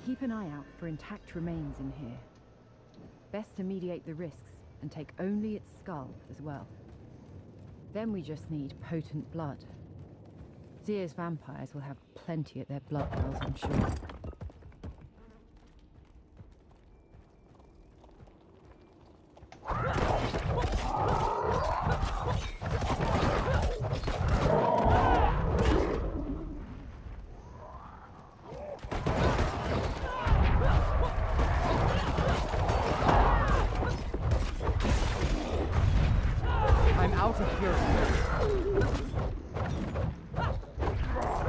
Keep an eye out for intact remains in here. Best to mediate the risks and take only its skull as well. Then we just need potent blood. Zier's vampires will have plenty at their blood wells, I'm sure. I'm out of fury.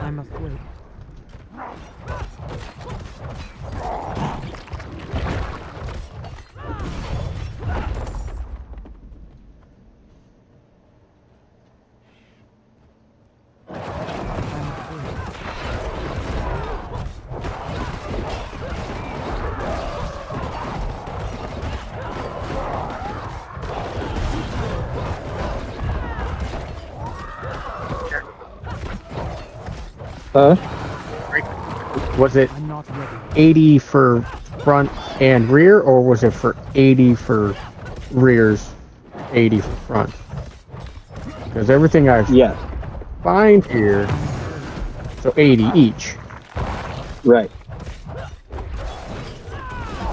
I'm afraid. Huh? Was it I'm not ready. 80 for front and rear, or was it for 80 for rears, 80 for front? Because everything I Yes. find here, so 80 each. Right.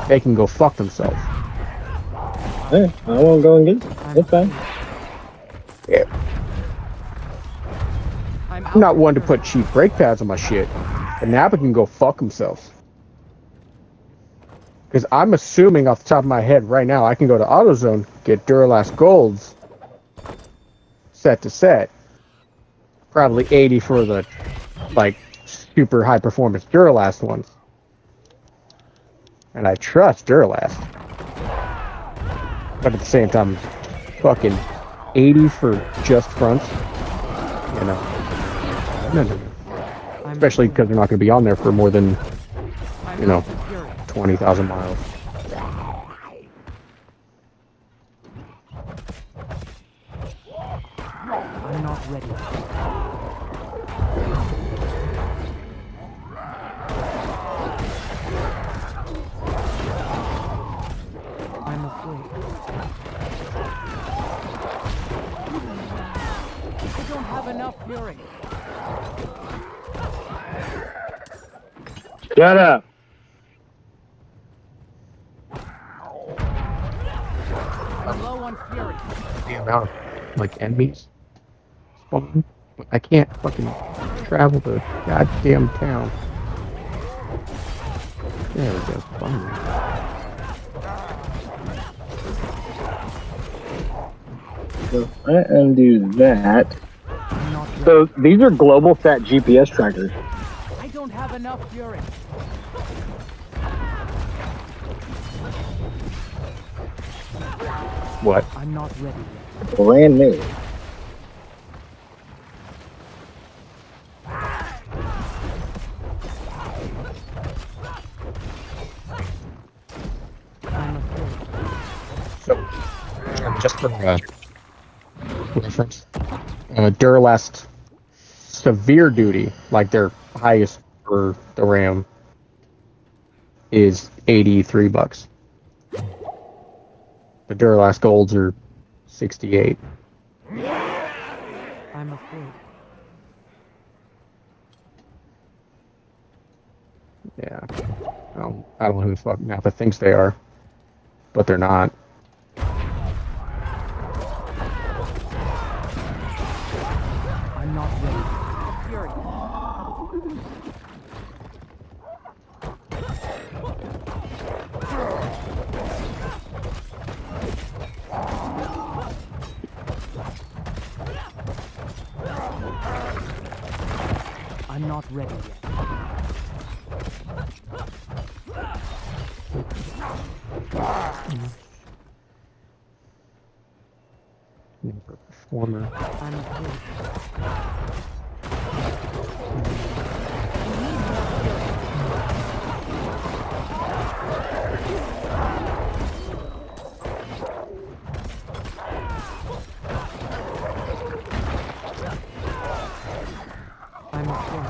They can go fuck themselves. Hey, I won't go and get it. It's fine. Yeah. I'm not one to put cheap brake pads on my shit, but Napa can go fuck himself. Because I'm assuming off the top of my head right now, I can go to AutoZone, get Duralast Golds, set to set. Probably 80 for the, like, super high performance Duralast ones. And I trust Duralast. But at the same time, fucking 80 for just fronts, you know. No. Especially because they're not going to be on there for more than, you know, 20,000 miles. I'm not ready. I'm afraid. I don't have enough fury. Shut up. I'm low on fury. The amount of, like, enemies spawn. I can't fucking travel the goddamn town. There we go. Finally. So I undo that. So these are global sat GPS trackers. I don't have enough fury. What? I'm not ready yet. Brand new. I'm afraid. So, just for reference, Duralast severe duty, like their highest for the RAM, is $83. The Duralast Golds are 68. I'm afraid. Yeah. I don't know who the fuck Napa thinks they are, but they're not. I'm not ready. Fury. I'm not ready yet. Performer. I'm afraid. I'm afraid.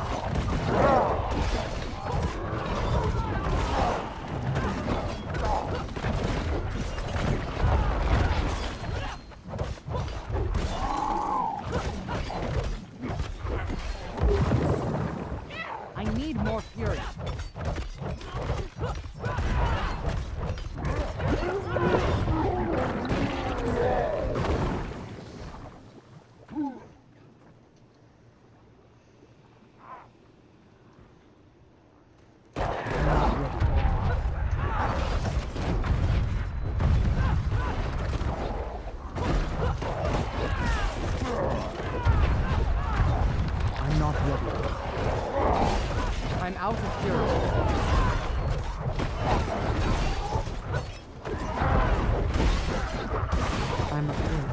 more fury. I'm not ready. I'm out of fury. I'm afraid.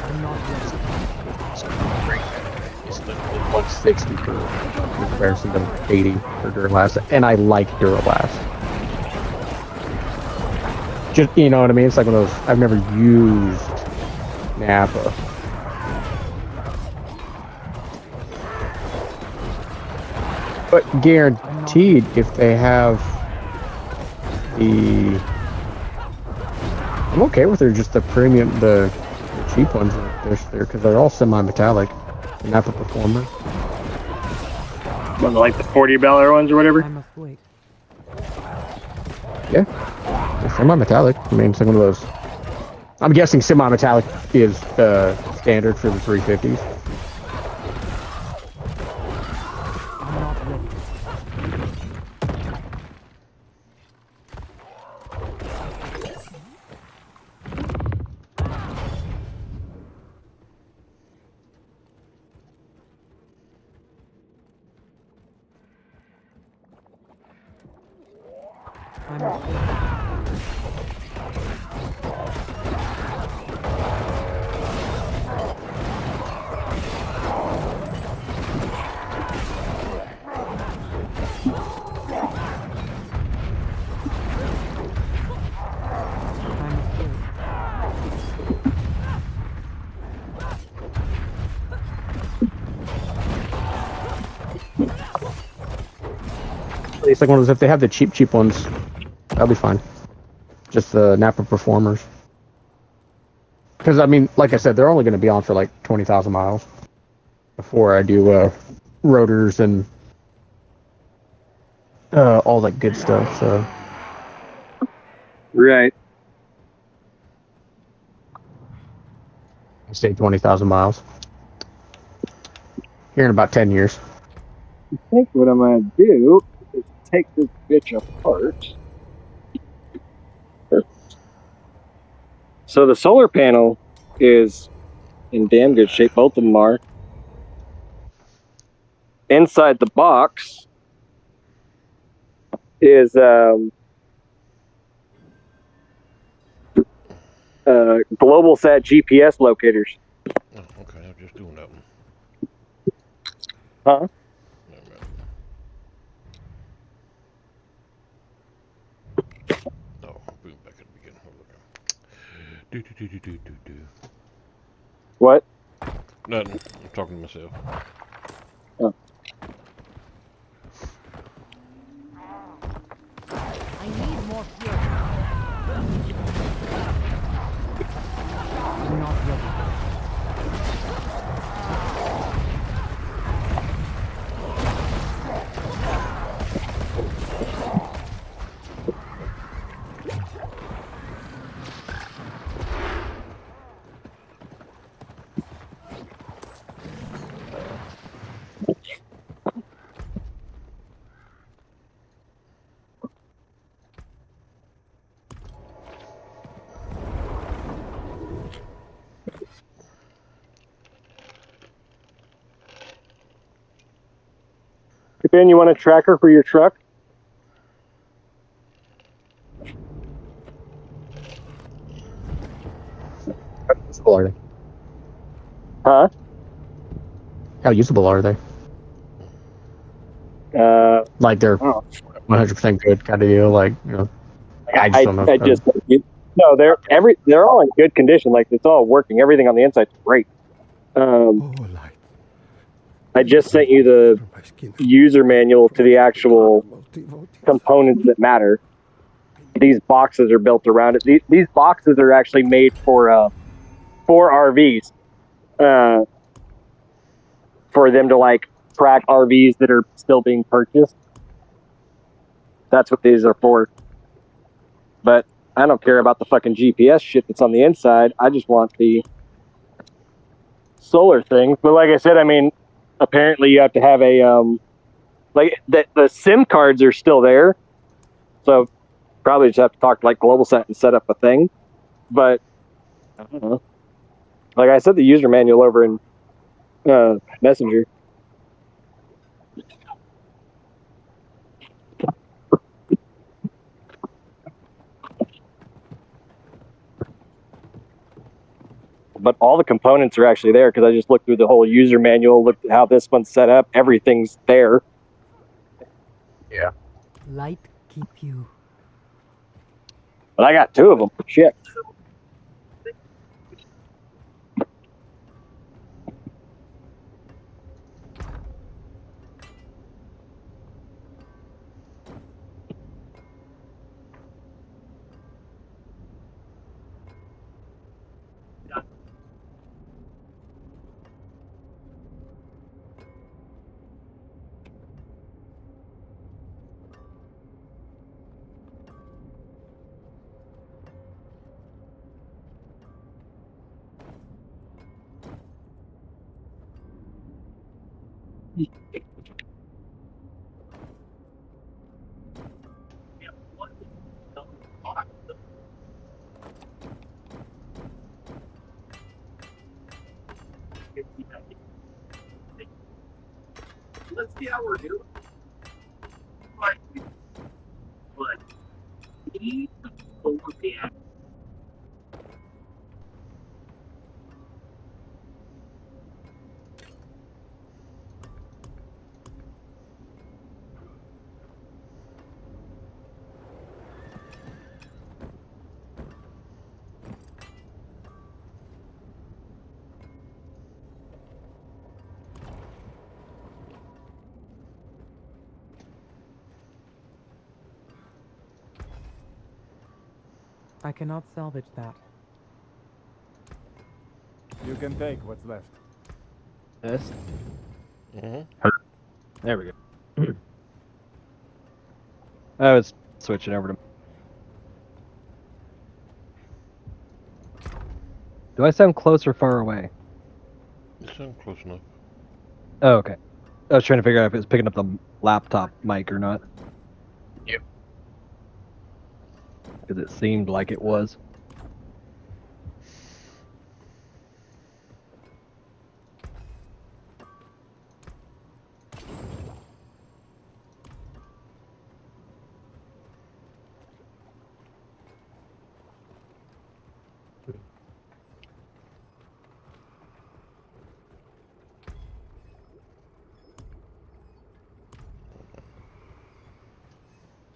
I'm not ready. It's literally 160 for in comparison to 80 for Duralast, and I like Duralast. Just, you know what I mean? It's like one of those, I've never used Napa. But guaranteed, if they have the... I'm okay with just the premium, the cheap ones there, because they're all semi-metallic. The Napa Performer. One of like the $40 ones or whatever. I must wait. Yeah. They're semi-metallic. I mean, it's like one of those... I'm guessing semi-metallic is standard for the 350s. I'm not ready. I'm afraid. I'm afraid. It's like one of those, if they have the cheap ones, that'll be fine. Just the Napa Performers. Because, I mean, like I said, they're only going to be on for like 20,000 miles before I do rotors and all that good stuff, so... Right. I say 20,000 miles. Here in about 10 years. I think what I'm gonna do is take this bitch apart. So the solar panel is in damn good shape. Both of them are. Inside the box is GlobalSat GPS locators. Oh, okay, I'm just doing that one. Huh? Never mind. Oh, boom, back at the beginning. Hold on. Do. What? Nothing. I'm talking to myself. Oh. I need more fury. I'm not ready. Ben, you want a tracker for your truck? How usable are they? Huh? How usable are they? Like they're Oh. 100% good kind of deal. Like, you know, I just don't know. No, they're all in good condition. Like it's all working. Everything on the inside's great. Oh, light, I just sent you the user manual to the actual components that matter. These boxes are built around it. These boxes are actually made for RVs, for them to like track RVs that are still being purchased. That's what these are for. But I don't care about the fucking GPS shit that's on the inside. I just want the solar thing. But like I said, I mean, apparently you have to have a like the SIM cards are still there, so probably just have to talk to like GlobalSat and set up a thing. But I don't know. Like I said, the user manual over in Messenger. But all the components are actually there because I just looked through the whole user manual, looked at how this one's set up. Everything's there. Yeah. Light keep you. But I got 2 of them. Shit. Let's see how we're doing. But he over the I cannot salvage that. You can take what's left. This. Mm-hmm. There we go. I was switching over to. Do I sound close or far away? You sound close enough. Oh, okay. I was trying to figure out if it was picking up the laptop mic or not. Yep. Because it seemed like it was.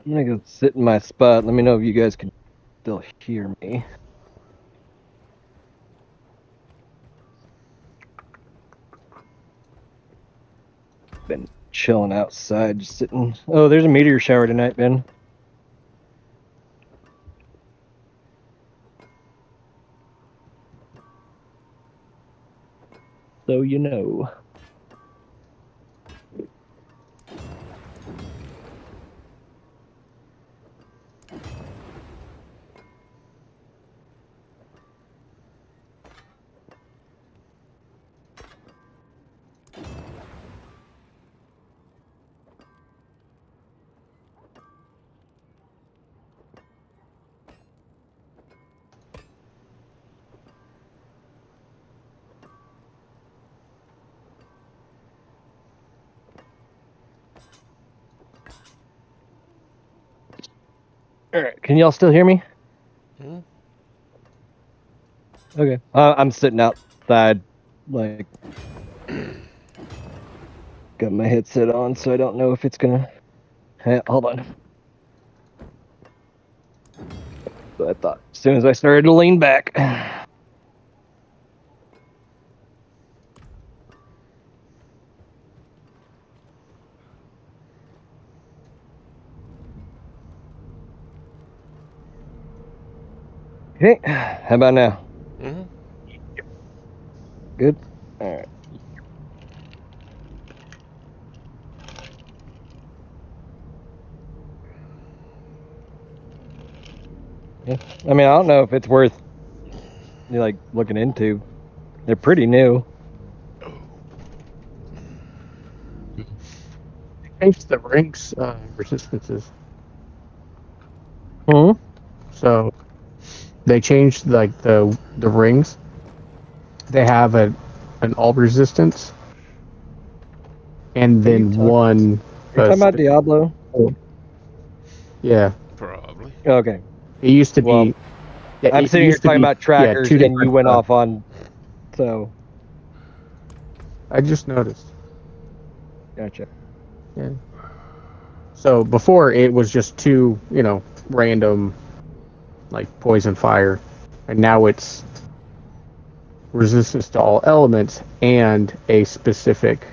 I'm gonna go sit in my spot. Let me know if you guys can still hear me. Been chilling outside, just sitting. Oh, there's a meteor shower tonight, Ben. So you know. All right, can y'all still hear me? Hmm? Okay. I'm sitting outside, like, got my headset on, so I don't know if it's gonna. Hey, hold on. So I thought as soon as I started to lean back. Okay. How about now? Mm-hmm. Good. All right. Yeah. I mean, I don't know if it's worth like looking into. They're pretty new. Changed the ranks resistances. Hmm. So they changed like the rings. They have an all resistance, and Are you then talking? one. Are you talking about Diablo? Yeah, Probably. Okay. it used to Well, be. Yeah, I'm it sitting here used to talking be. about Yeah, trackers, two and you different. went off on. So I just noticed. gotcha. Yeah. So before it was just two, random, like poison fire, and now it's resistance to all elements and a specific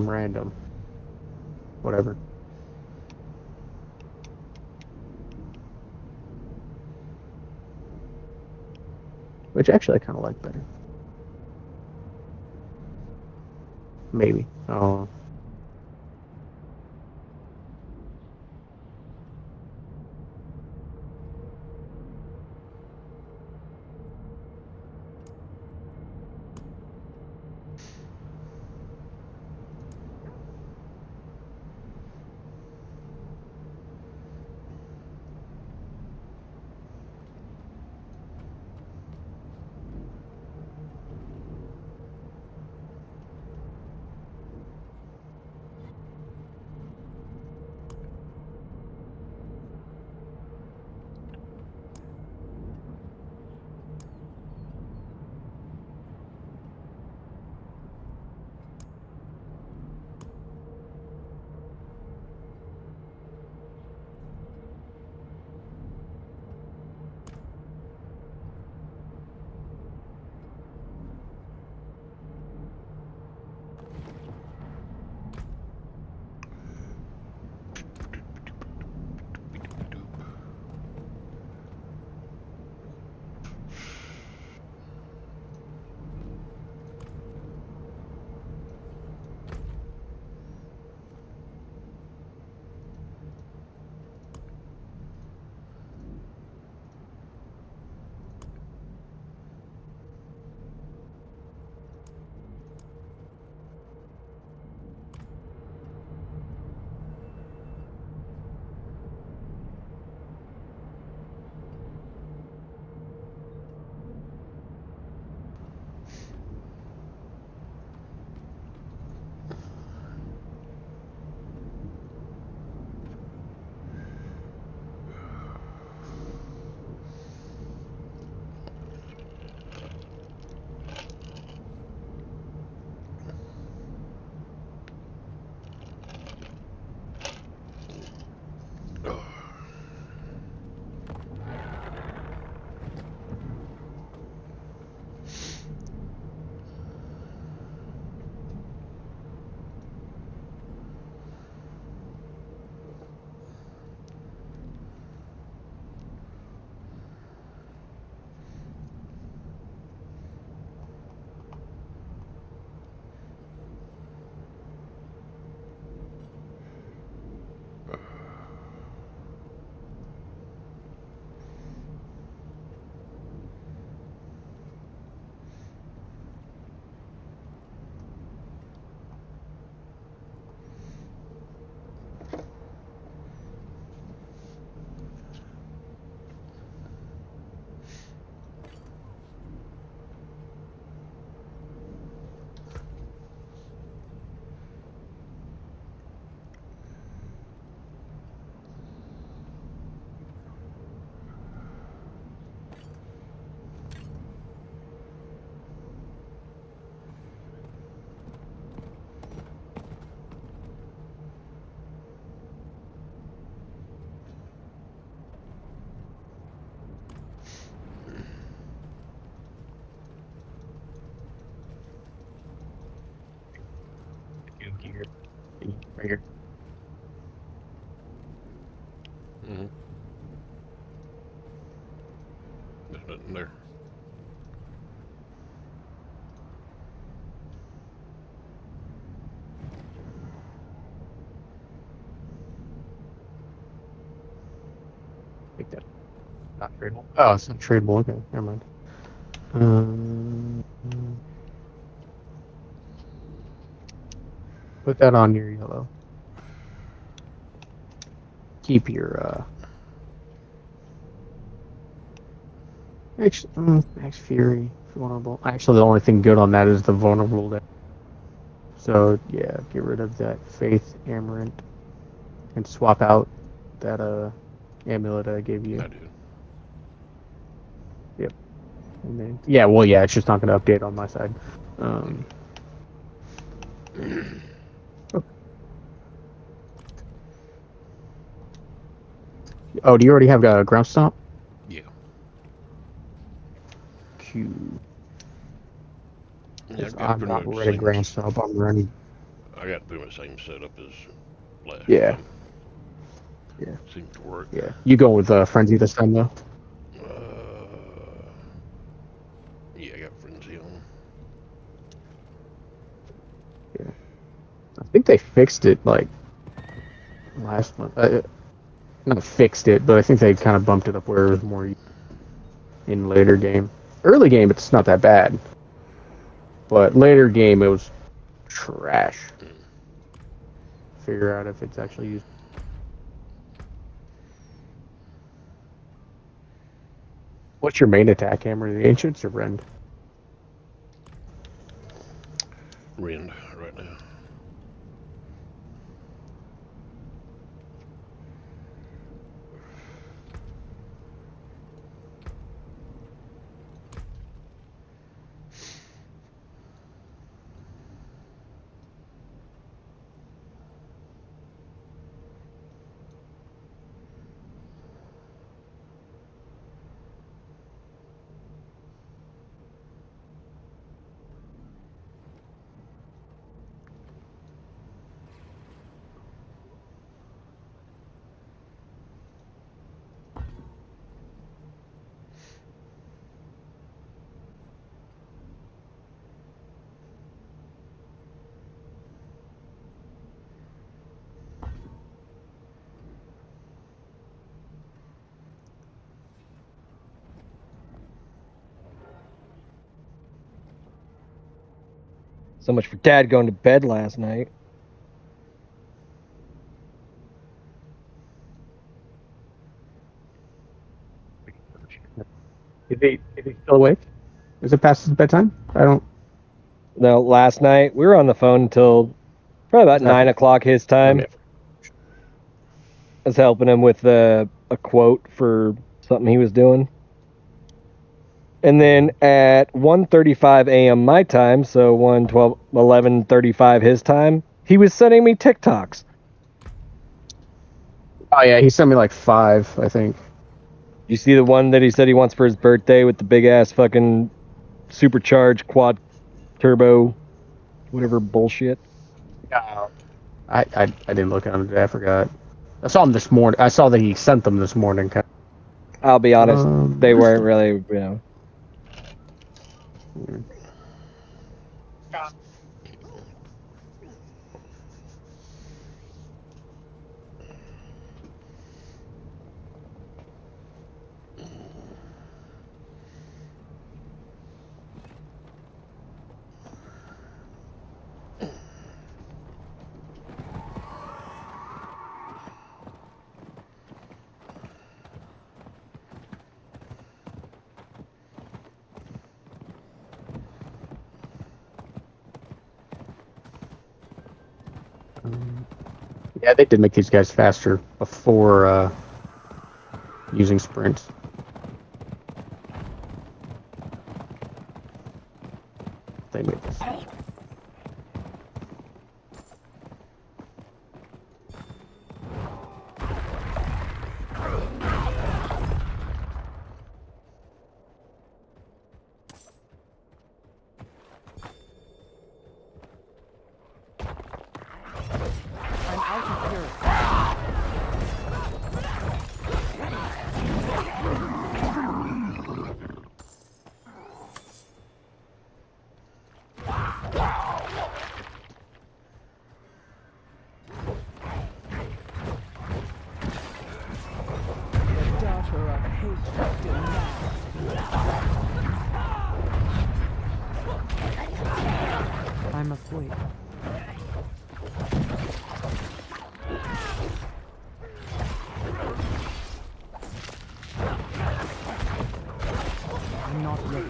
random whatever. Which actually I kind of like better. Maybe. Oh. There's nothing there. I think that's not tradable. Oh, it's not tradable. Okay, never mind. Put that on your yellow. Keep your Max Fury vulnerable. Actually, the only thing good on that is the vulnerable deck. So yeah, get rid of that Faith Amarant and swap out that amulet I gave you. I do. Yep. And then yeah, well yeah, it's just not going to update on my side. Oh, do you already have a ground stomp? Yeah. Q. Yeah, I've got I'm pretty not much ready same. ground stomp. I'm running. I got pretty much same setup as last Yeah. time. Yeah. Seems to work. Yeah. You going with Frenzy this time though? Yeah, I got Frenzy on. Yeah. I think they fixed it like last month. Not fixed it, but I think they kind of bumped it up where it was more in later game. Early game, it's not that bad, but later game it was trash. Figure out if it's actually used. What's your main attack, Hammer? The Ancients or Rend? Rend right now. So much for Dad going to bed last night. Is he still awake? Is it past his bedtime? I don't. No, last night we were on the phone until probably about 9 o'clock his time. I was helping him with a quote for something he was doing. And then at 1:35 a.m. my time, so 11:35 his time, he was sending me TikToks. Oh yeah, he sent me like 5, I think. You see the one that he said he wants for his birthday with the big ass fucking supercharged quad turbo, whatever bullshit. No. I didn't look at him today. I forgot. I saw him this morning. I saw that he sent them this morning. I'll be honest, they weren't really, Yeah, they did make these guys faster before using sprints. They made this. I'm out of fury. must wait. I'm not ready.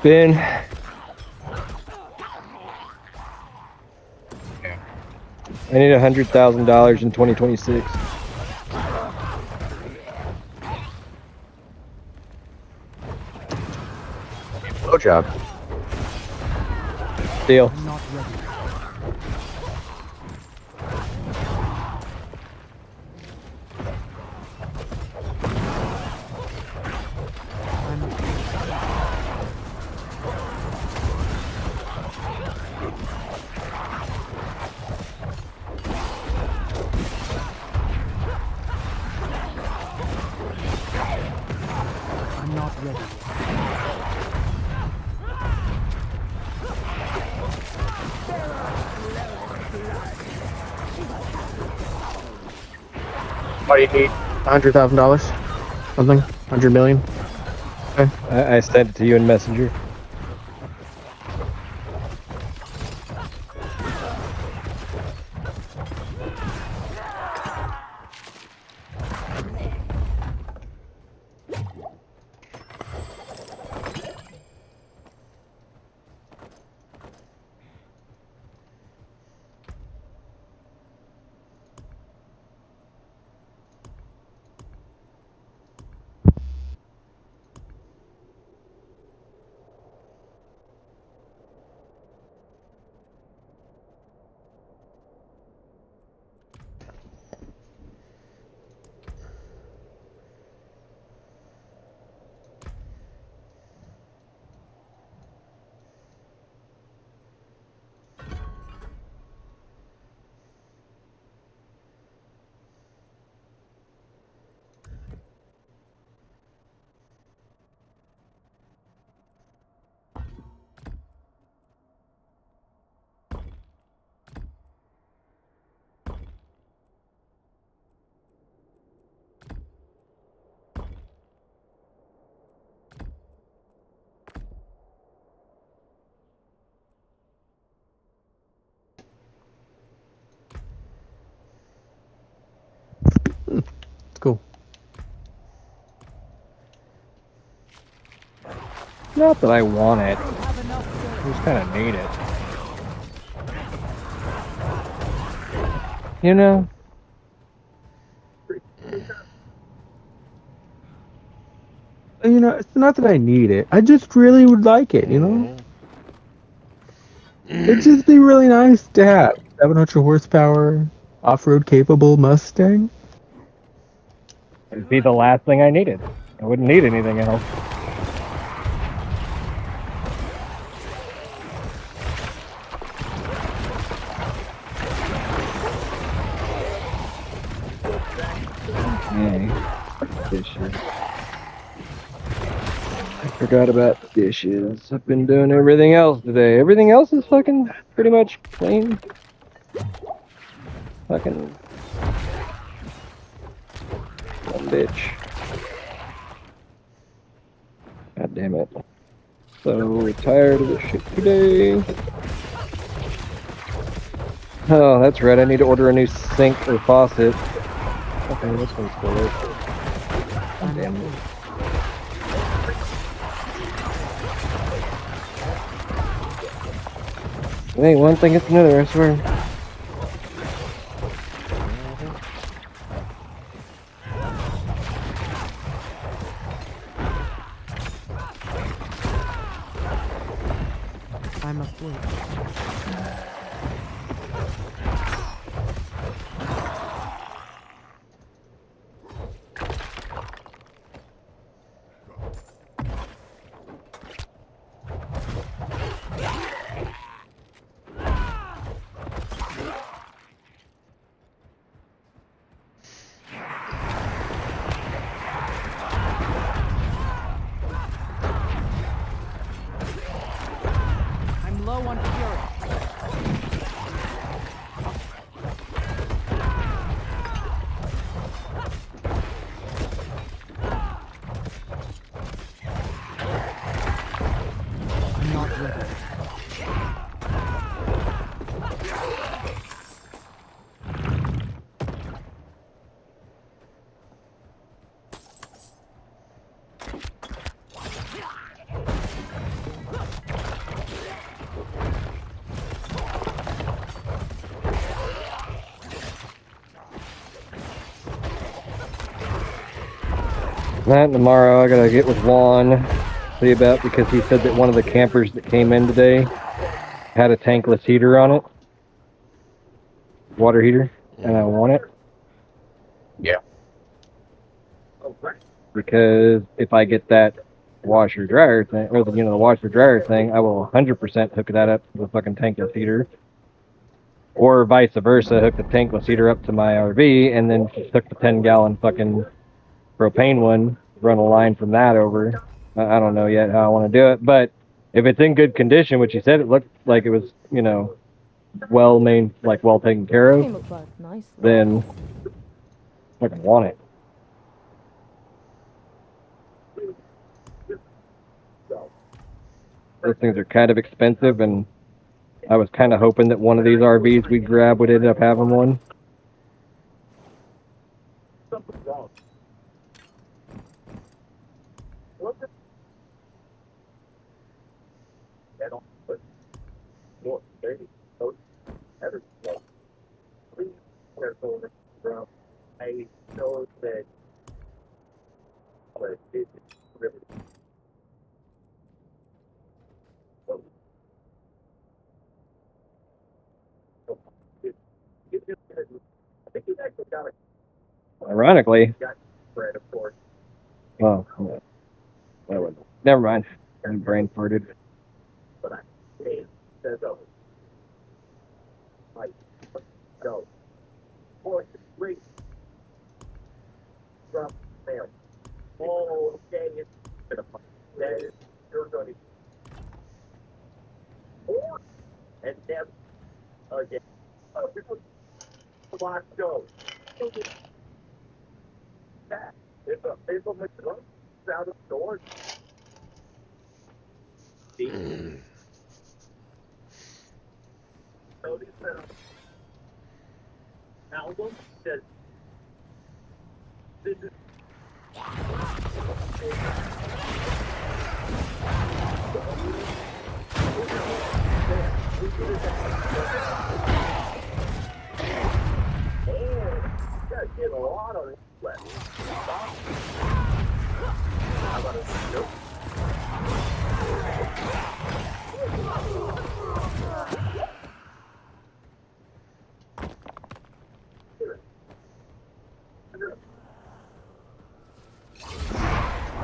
Ben. I need $100,000 in 2026. Blowjob. Deal. I'm not ready. I'm not ready. What do you need? $100,000? Something? 100 million? I sent it to you in Messenger. It's cool. Not that I want it. I just kind of need it. You know? You know, it's not that I need it. I just really would like it, you know? It'd just be really nice to have 700 horsepower, off-road capable Mustang. It'd be the last thing I needed. I wouldn't need anything else. Dishes. I forgot about dishes. I've been doing everything else today. Everything else is fucking pretty much clean. Fucking dumb bitch. God damn it. So tired of this shit today. Oh, that's right. I need to order a new sink or faucet. Okay, this one's still open. God damn it. It ain't one thing, it's another, I swear. I must wait. That tomorrow I gotta get with Juan, see about, because he said that one of the campers that came in today had a tankless heater on it. Water heater, and I want it. Yeah. Because if I get that washer dryer thing, or the washer dryer thing, I will 100% hook that up to the fucking tankless heater. Or vice versa, hook the tankless heater up to my RV, and then just hook the 10-gallon fucking propane one, run a line from that over. I don't know yet how I want to do it, but if it's in good condition, which he said it looked like it was, well taken care of, Came apart nice. then I fucking want it. Those things are kind of expensive, and I was kind of hoping that one of these RVs we'd grab would end up having one. Ironically, oh, no, that was, never mind. My brain farted.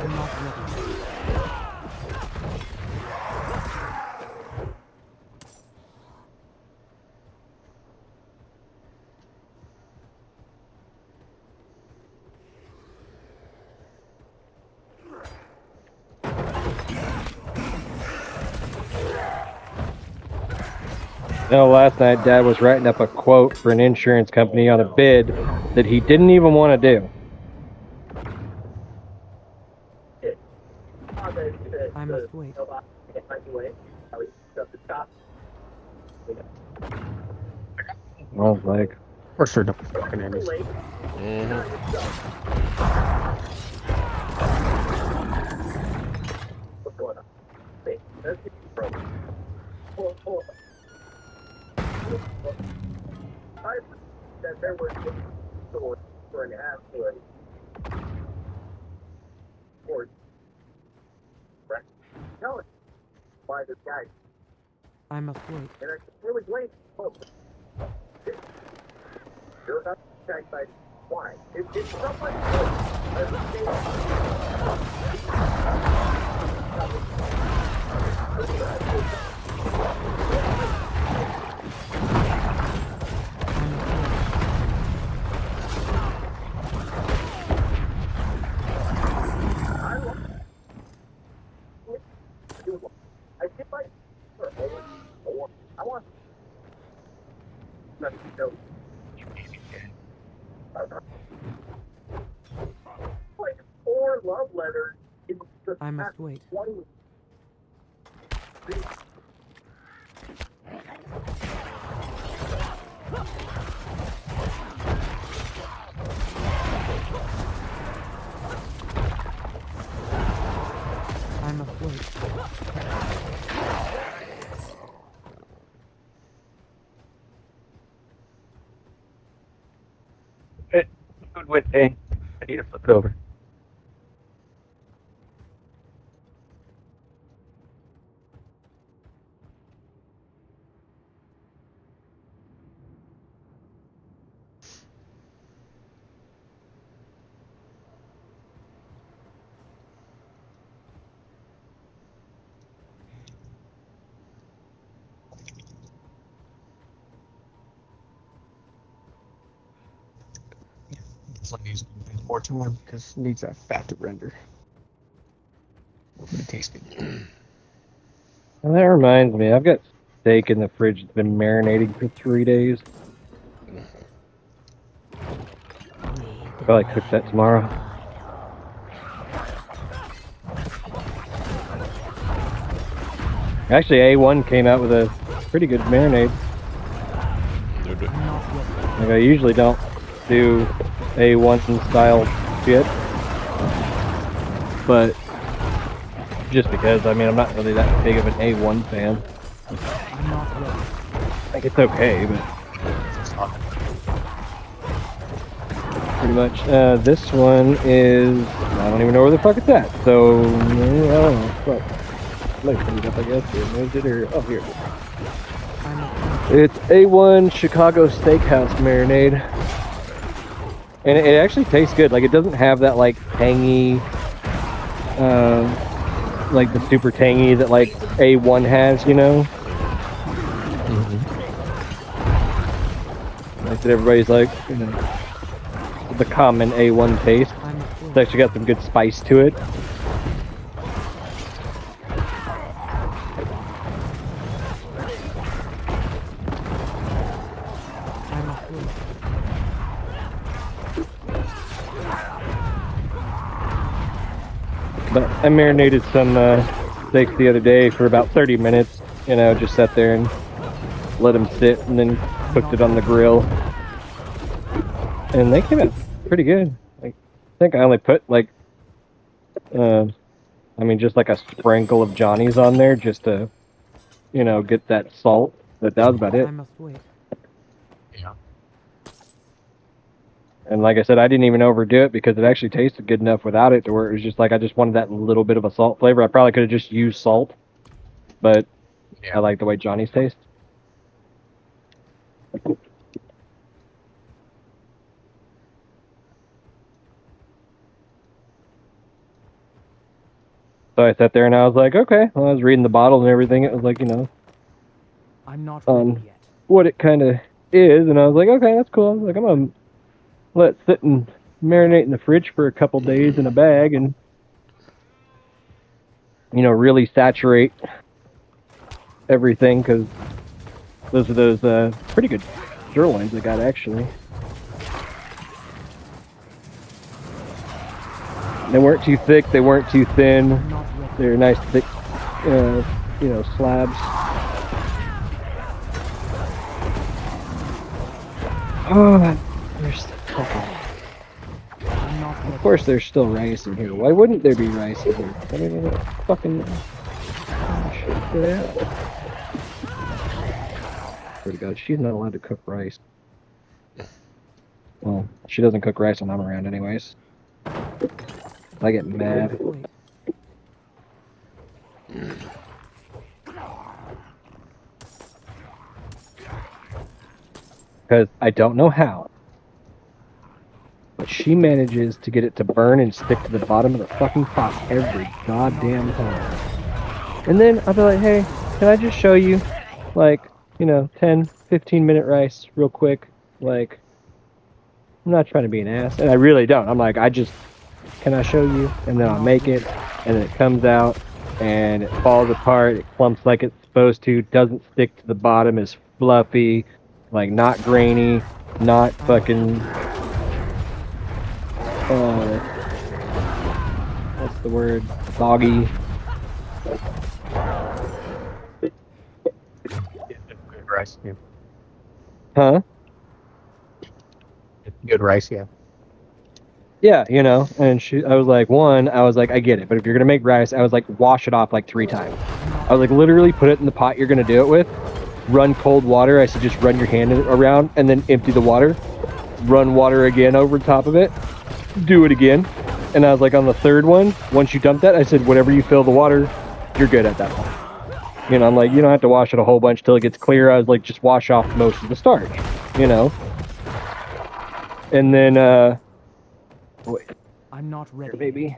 I'm not ready. Last night Dad was writing up a quote for an insurance company on a bid that he didn't even want to do. I must wait. I was like, Of course they're double fucking enemies. I must wait. I must wait. I must wait. Food went, hey, I need to flip it over. This one needs more time because it needs that fat to render. But it tastes good. Well, that reminds me, I've got steak in the fridge that's been marinating for 3 days. Probably cook that tomorrow. Actually, A1 came out with a pretty good marinade. Like, I usually don't do A1 style shit, but just because, I mean, I'm not really that big of an A1 fan. Like, it's okay, but pretty much. This one is, I don't even know where the fuck it's at, so I don't know. Fuck. Let me put it up, I guess. Here, moved it, or, oh, here it is. It's A1 Chicago Steakhouse marinade. And it actually tastes good. Like, it doesn't have that, like, tangy, like the super tangy that, like, A1 has, you know? Like that everybody's like, you know, the common A1 taste. It's actually got some good spice to it. But I marinated some steaks the other day for about 30 minutes. You know, just sat there and let them sit, and then cooked it on the grill. And they came out pretty good. Like, I think I only put like, I mean, just like a sprinkle of Johnny's on there, just to, you know, get that salt. But that was about it. Yeah. And like I said, I didn't even overdo it because it actually tasted good enough without it to where it was just like I just wanted that little bit of a salt flavor. I probably could have just used salt, but Yeah. I like the way Johnny's tastes. So I sat there and I was like, okay. Well, I was reading the bottle and everything. It was like, you know, I'm not ready yet. what it kind of is. And I was like, okay, that's cool. I was like, I'm going to let it sit and marinate in the fridge for a couple days in a bag and, you know, really saturate everything, because those are those pretty good sirloins I got, actually. They weren't too thick, they weren't too thin. They're nice thick, you know, slabs. Oh, there's fucking... Of course there's still rice in here. Why wouldn't there be rice in here? I don't know what fucking shit for that. Swear to God, she's not allowed to cook rice. Well, she doesn't cook rice when I'm around anyways. I get mad. Because I don't know how, but she manages to get it to burn and stick to the bottom of the fucking pot every goddamn time. And then I'll be like, hey, can I just show you, like, you know, 10, 15-minute rice real quick? Like, I'm not trying to be an ass, and I really don't. I'm like, can I show you? And then I'll make it, and then it comes out, and it falls apart, it clumps like it's supposed to, doesn't stick to the bottom, is fluffy, like, not grainy, not fucking, what's the word, soggy. Good rice, yeah. Huh? Good rice, yeah. Yeah, you know, and I was like, I get it, but if you're gonna make rice, I was like, wash it off like 3 times. I was like, literally put it in the pot you're gonna do it with, run cold water. I said, just run your hand around and then empty the water, run water again over top of it, do it again. And I was like, on the 3rd one, once you dump that, I said, whatever you fill the water, you're good at that point. You know, I'm like, you don't have to wash it a whole bunch till it gets clear. I was like, just wash off most of the starch, you know. And then, wait. I'm not ready. Maybe.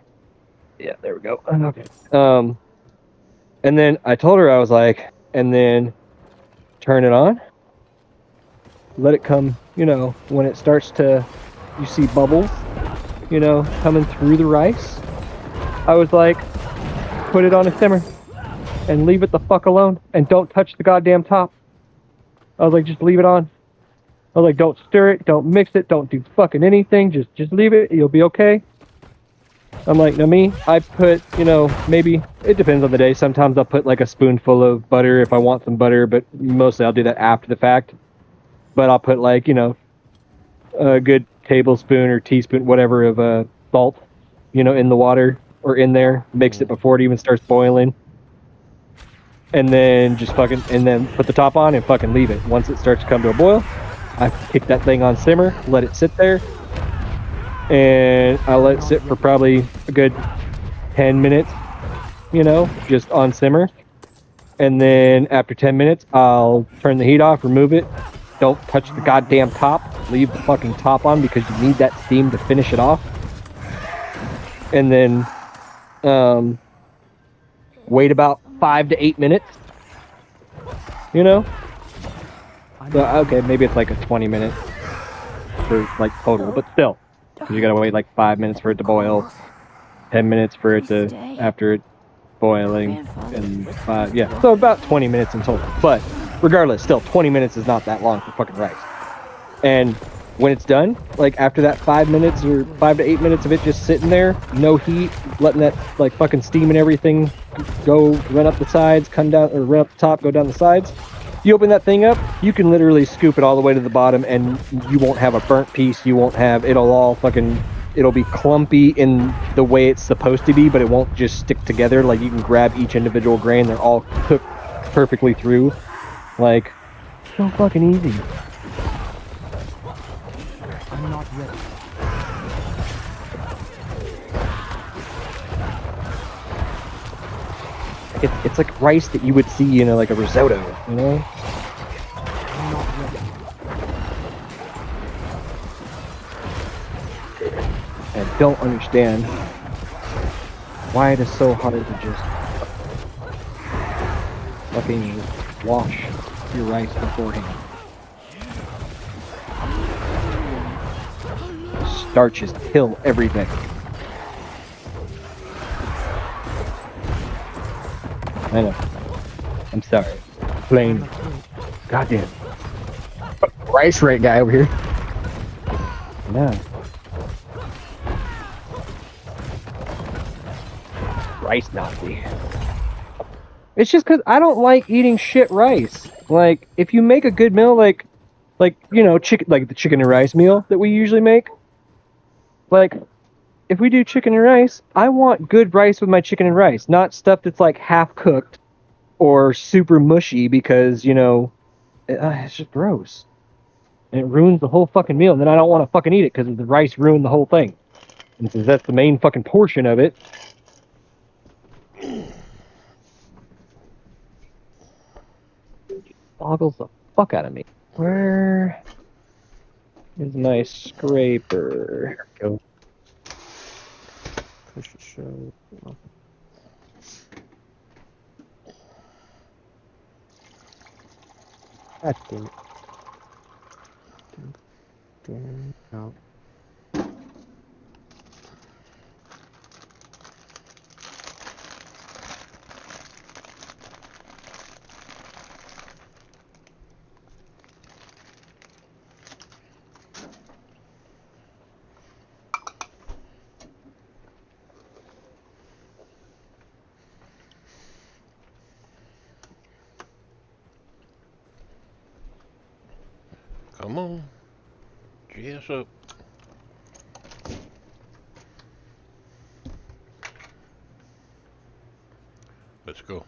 Yeah, there we go. Okay. And then I told her, I was like, and then turn it on. Let it come, you know, when it starts to you see bubbles, you know, coming through the rice. I was like, put it on a simmer and leave it the fuck alone and don't touch the goddamn top. I was like, just leave it on. I was like, don't stir it, don't mix it, don't do fucking anything, just leave it, you'll be okay. I'm like, now me, I put, you know, maybe, it depends on the day. Sometimes I'll put like a spoonful of butter if I want some butter, but mostly I'll do that after the fact. But I'll put like, you know, a good tablespoon or teaspoon, whatever, of salt, you know, in the water or in there. Mix it before it even starts boiling. And then just fucking, and then put the top on and fucking leave it. Once it starts to come to a boil, I kick that thing on simmer, let it sit there. And I let it sit for probably a good 10 minutes, you know, just on simmer. And then after 10 minutes, I'll turn the heat off, remove it. Don't touch the goddamn top. Leave the fucking top on because you need that steam to finish it off. And then wait about 5 to 8 minutes, you know? So, okay, maybe it's like a 20-minute for like total, but still. You gotta wait like 5 minutes for it to boil, 10 minutes for it to, after it boiling, and yeah, so about 20 minutes in total. But regardless, still 20 minutes is not that long for fucking rice. And when it's done, like after that 5 minutes or 5 to 8 minutes of it just sitting there, no heat, letting that like fucking steam and everything go, run up the sides, come down, or run up the top, go down the sides. You open that thing up, you can literally scoop it all the way to the bottom and you won't have a burnt piece, you won't have, it'll all fucking, it'll be clumpy in the way it's supposed to be, but it won't just stick together. Like you can grab each individual grain, they're all cooked perfectly through. Like, so fucking easy. I'm not ready. It's like rice that you would see in like a risotto, you know? I'm not ready. And I don't understand why it is so hard to just fucking wash your rice beforehand. Starches kill everything. I know. I'm sorry. Plain. Goddamn. Rice rate guy over here. No. Rice Nazi. It's just because I don't like eating shit rice. Like, if you make a good meal, like you know, chicken, like the chicken and rice meal that we usually make. Like, if we do chicken and rice, I want good rice with my chicken and rice, not stuff that's like half cooked or super mushy because, you know, it's just gross. And it ruins the whole fucking meal. And then I don't want to fucking eat it because the rice ruined the whole thing. And since that's the main fucking portion of it, boggles the fuck out of me. Where is my scraper? There we go. Push the show. God damn it. Damn out. Come on. GS up. Let's go.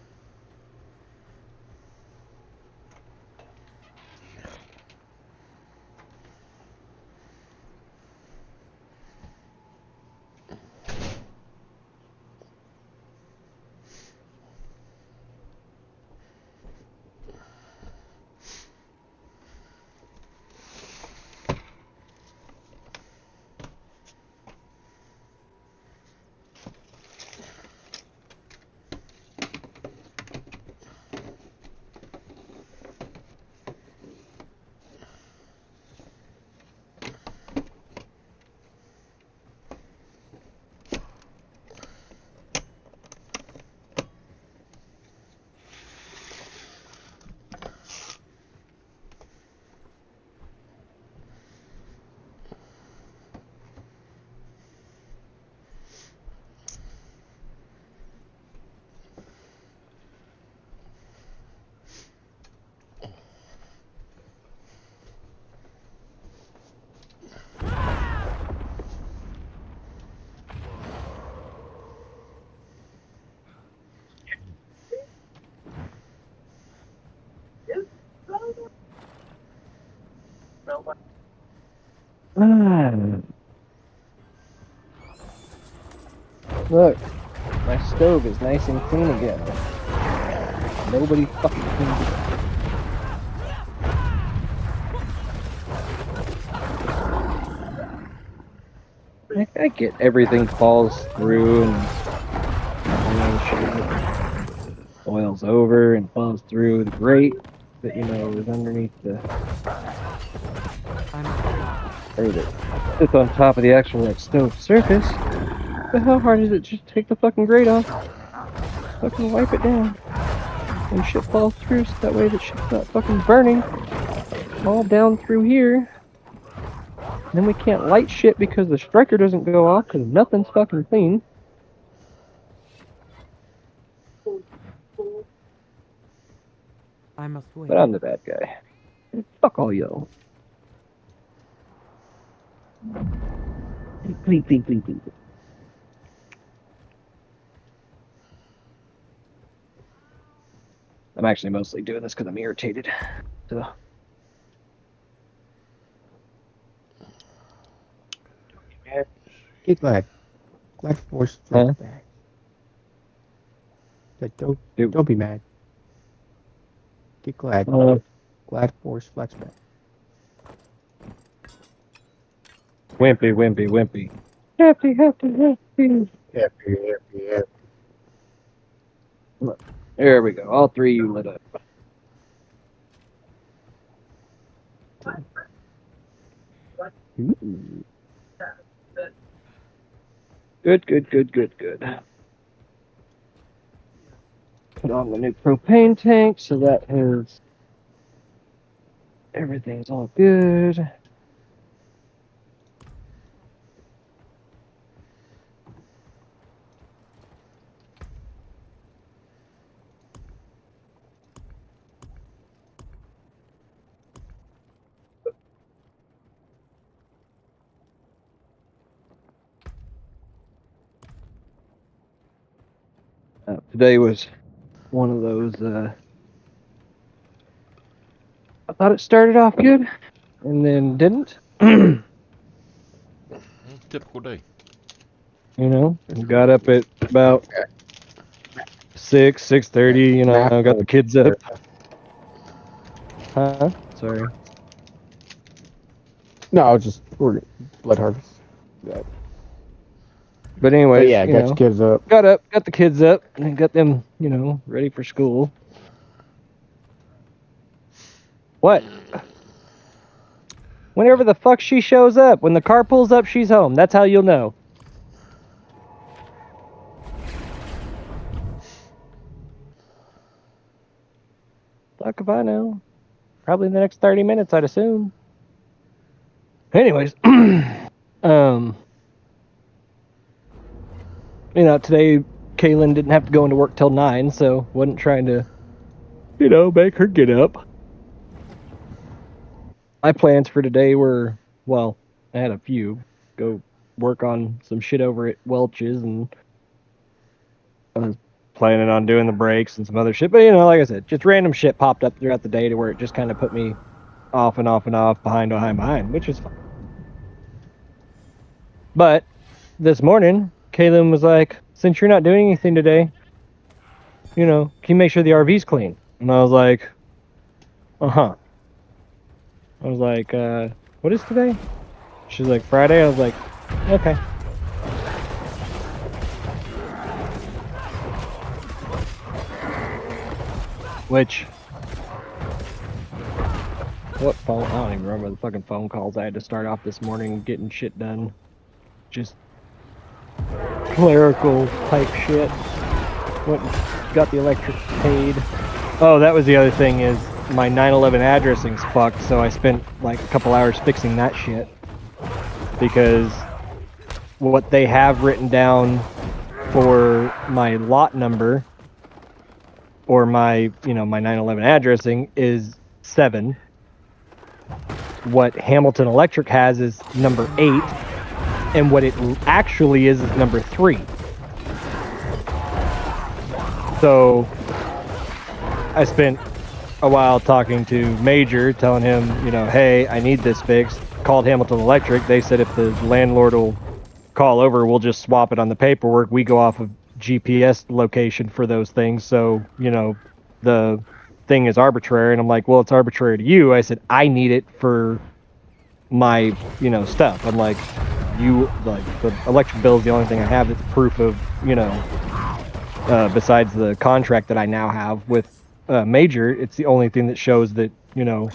Look, my stove is nice and clean again. Nobody fucking cleaned it. I get everything falls through and oils over and falls through the grate that is underneath the or that sits on top of the actual stove surface. But how hard is it to just take the fucking grate off? Fucking wipe it down. And shit falls through so that way the shit's not fucking burning all down through here. And then we can't light shit because the striker doesn't go off because nothing's fucking clean. I must wait. But I'm the bad guy. Fuck all y'all. Please, please, please, please. I'm actually mostly doing this because I'm irritated. So. Get glad. Glad force Huh? back. Like, don't be mad. Get glad. Glad force flex back. Wimpy, wimpy, wimpy. Happy, happy, happy. Happy. Look, there we go. All three you lit up. Ooh. Good, good, good, good, good. Put on the new propane tank so that has everything's all good. Today was one of those, I thought it started off good, and then didn't. Typical day. Got up at about 6:30, I got the kids up. Huh? Sorry. No, I was just blood harvest. Yeah. But anyway, But yeah, got your kids up. Got the kids up, and got them, ready for school. What? Whenever the fuck she shows up, when the car pulls up, she's home. That's how you'll know. Fuck if I know. Probably in the next 30 minutes, I'd assume. Anyways, today Kaylin didn't have to go into work till 9, so wasn't trying to, make her get up. My plans for today were, I had a few. Go work on some shit over at Welch's, and I was planning on doing the brakes and some other shit. But, like I said, just random shit popped up throughout the day to where it just kind of put me off and off and off, behind, which is fine. But this morning, Kaylin was like, since you're not doing anything today, can you make sure the RV's clean? And I was like, uh-huh. I was like, what is today? She's like, Friday? I was like, okay. Which, what phone? I don't even remember the fucking phone calls I had to start off this morning getting shit done. Just clerical type shit. Went and got the electric paid. Oh, that was the other thing is my 9/11 addressing's fucked, so I spent like a couple hours fixing that shit. Because what they have written down for my lot number or my, my 9/11 addressing is 7. What Hamilton Electric has is number 8, and what it actually is number 3. So I spent a while talking to Major, telling him, hey, I need this fixed. called Hamilton Electric. They said if the landlord will call over, we'll just swap it on the paperwork. We go off of GPS location for those things. So, you know, the thing is arbitrary. And I'm like, well, it's arbitrary to you. I said, I need it for my, you know, stuff. I'm like, the electric bill is the only thing I have that's proof of, you know, besides the contract that I now have with Major. It's the only thing that shows that, you know,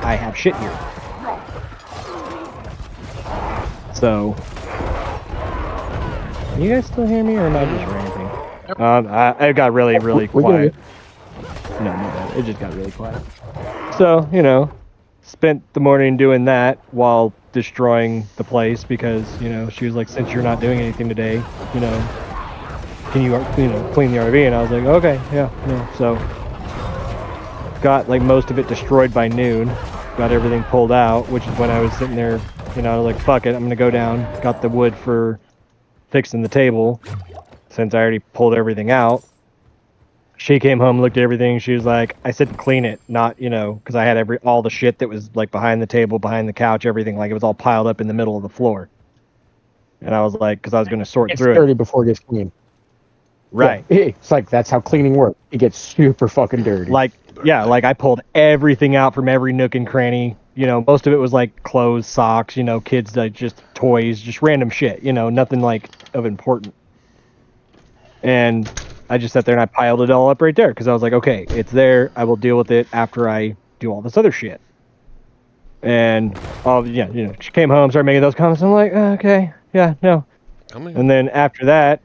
I have shit here. So, can you guys still hear me, or am I just ranting? I got really, really We can hear quiet. No, my bad. It just got really quiet. So, you know, spent the morning doing that while destroying the place because, you know, she was like, since you're not doing anything today, you know, can you know, clean the RV? And I was like, okay, yeah. So, got like most of it destroyed by noon. Got everything pulled out, which is when I was sitting there, you know, I was like, fuck it, I'm gonna go down. Got the wood for fixing the table since I already pulled everything out. She came home, looked at everything. She was like, I said clean it, not, you know, because I had all the shit that was like behind the table, behind the couch, everything, like it was all piled up in the middle of the floor. And I was like, because I was going to sort It's through dirty it. before it gets clean. Right. Yeah, it's like that's how cleaning works. It gets super fucking dirty. Like, yeah, like I pulled everything out from every nook and cranny. You know, most of it was like clothes, socks, you know, kids, like just toys, just random shit, you know, nothing like of important. And I just sat there and I piled it all up right there because I was like, okay, it's there. I will deal with it after I do all this other shit. And yeah, you know, she came home, started making those comments. I'm like, okay, yeah, no. And then after that,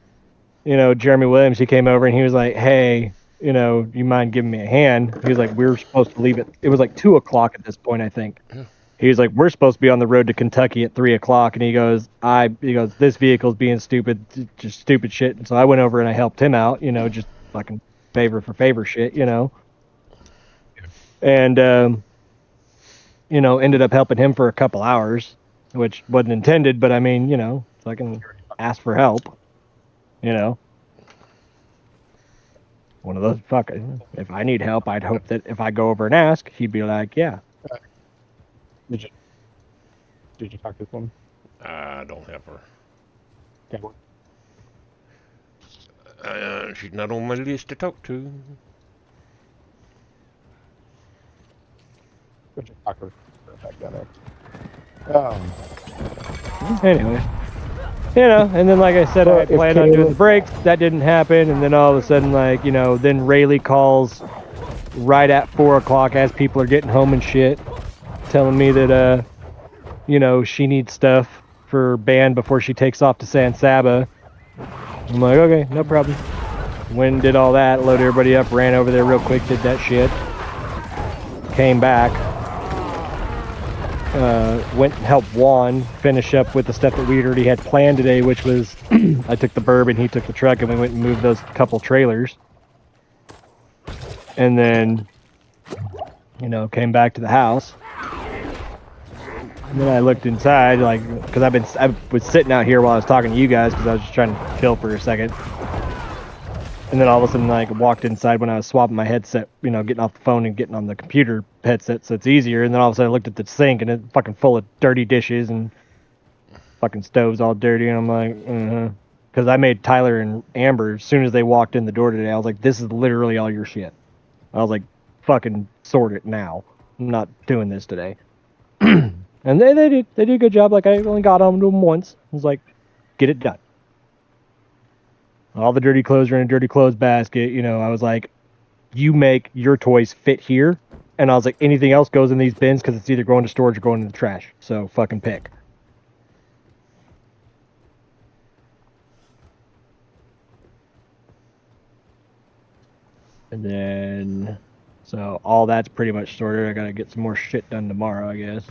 you know, Jeremy Williams, he came over and he was like, hey, you know, you mind giving me a hand? He was like, we were supposed to leave it. It was like 2 o'clock at this point, I think. Yeah. He was like, we're supposed to be on the road to Kentucky at 3 o'clock. And he goes, this vehicle's being stupid, just stupid shit. And so I went over and I helped him out, you know, just fucking favor for favor shit, you know. And, you know, ended up helping him for a couple hours, which wasn't intended, but I mean, you know, so I can ask for help, you know. One of those, fuck, if I need help, I'd hope that if I go over and ask, he'd be like, yeah. Did you talk to this woman? I don't have her. Okay. She's not on my list to talk to. Go just talk to her. Back down there. Anyway, you know, and then like I said, I If planned on doing Caleb- the brakes. That didn't happen, and then all of a sudden, like, you know, then Rayleigh calls right at 4 o'clock as people are getting home and shit, telling me that, you know, she needs stuff for band before she takes off to San Saba. I'm like, okay, no problem. Went and did all that, loaded everybody up, ran over there real quick, did that shit. Came back. Went and helped Juan finish up with the stuff that we already had planned today, which was I took the bourbon, he took the truck, and we went and moved those couple trailers. And then, you know, came back to the house. And then I looked inside, like, because I was sitting out here while I was talking to you guys because I was just trying to chill for a second. And then all of a sudden, like, walked inside when I was swapping my headset, you know, getting off the phone and getting on the computer headset so it's easier. And then all of a sudden I looked at the sink and it's fucking full of dirty dishes and fucking stoves all dirty. And I'm like, because I made Tyler and Amber, as soon as they walked in the door today, I was like, this is literally all your shit. I was like, fucking sort it now. I'm not doing this today. And they did a good job. Like, I only got on to them once. I was like, get it done. All the dirty clothes are in a dirty clothes basket. You know, I was like, you make your toys fit here. And I was like, anything else goes in these bins because it's either going to storage or going in the trash. So fucking pick. And then, so all that's pretty much sorted. I gotta get some more shit done tomorrow, I guess,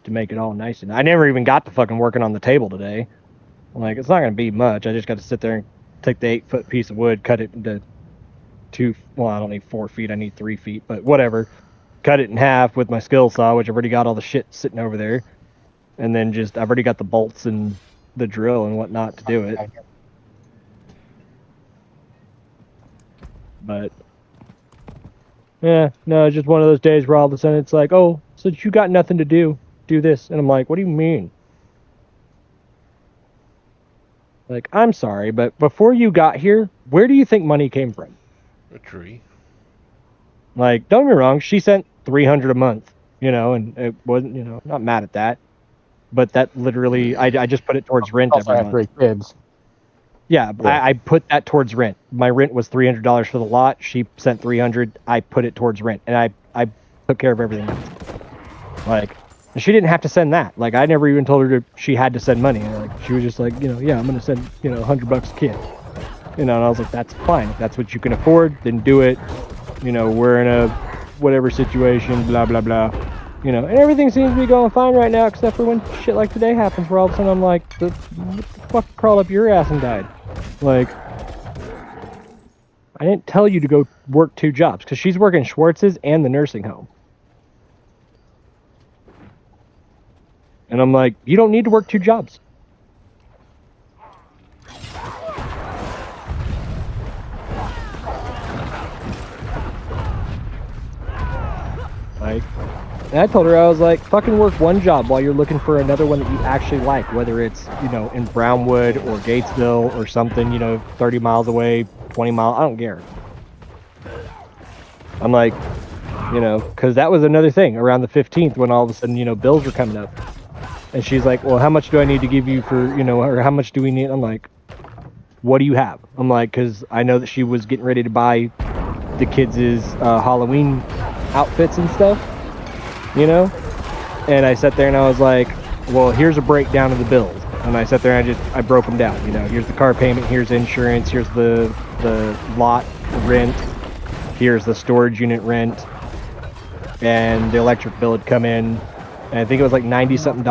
to make it all nice. And I never even got to fucking working on the table today. Like, it's not gonna be much. I just got to sit there and take the 8-foot piece of wood, cut it into I don't need 4 feet, I need 3 feet, but whatever. Cut it in half with my skill saw, which I've already got all the shit sitting over there. And then I've already got the bolts and the drill and whatnot to do it. But yeah, no, it's just one of those days where all of a sudden it's like, oh, since you got nothing to do do this. And I'm like, what do you mean? Like, I'm sorry, but before you got here, where do you think money came from? A tree. Like, don't get me wrong, she sent $300 a month, you know, and it wasn't, you know, not mad at that. But that literally, I just put it towards rent Also, I every have month. 3 kids. Yeah, Yeah. I put that towards rent. My rent was $300 for the lot. She sent $300. I put it towards rent, and I took care of everything else. Like, she didn't have to send that. Like, I never even told her she had to send money. Like, she was just like, you know, yeah, I'm gonna send, you know, $100 a kid. You know, and I was like, that's fine. If that's what you can afford, then do it. You know, we're in a whatever situation, blah blah blah. You know, and everything seems to be going fine right now, except for when shit like today happens, where all of a sudden I'm like, what the fuck crawled up your ass and died? Like, I didn't tell you to go work 2 jobs, because she's working Schwartz's and the nursing home. And I'm like, you don't need to work 2 jobs. Like, and I told her, I was like, fucking work 1 job while you're looking for another one that you actually like, whether it's, you know, in Brownwood or Gatesville or something, you know, 30 miles away, 20 miles, I don't care. I'm like, you know, because that was another thing around the 15th when all of a sudden, you know, bills were coming up. And she's like, well, how much do I need to give you for, you know, or how much do we need? I'm like, what do you have? I'm like, because I know that she was getting ready to buy the kids' Halloween outfits and stuff, you know? And I sat there and I was like, well, here's a breakdown of the bills. And I sat there and I broke them down, you know, here's the car payment, here's insurance, here's the lot rent, here's the storage unit rent, and the electric bill had come in. And I think it was like $90-something,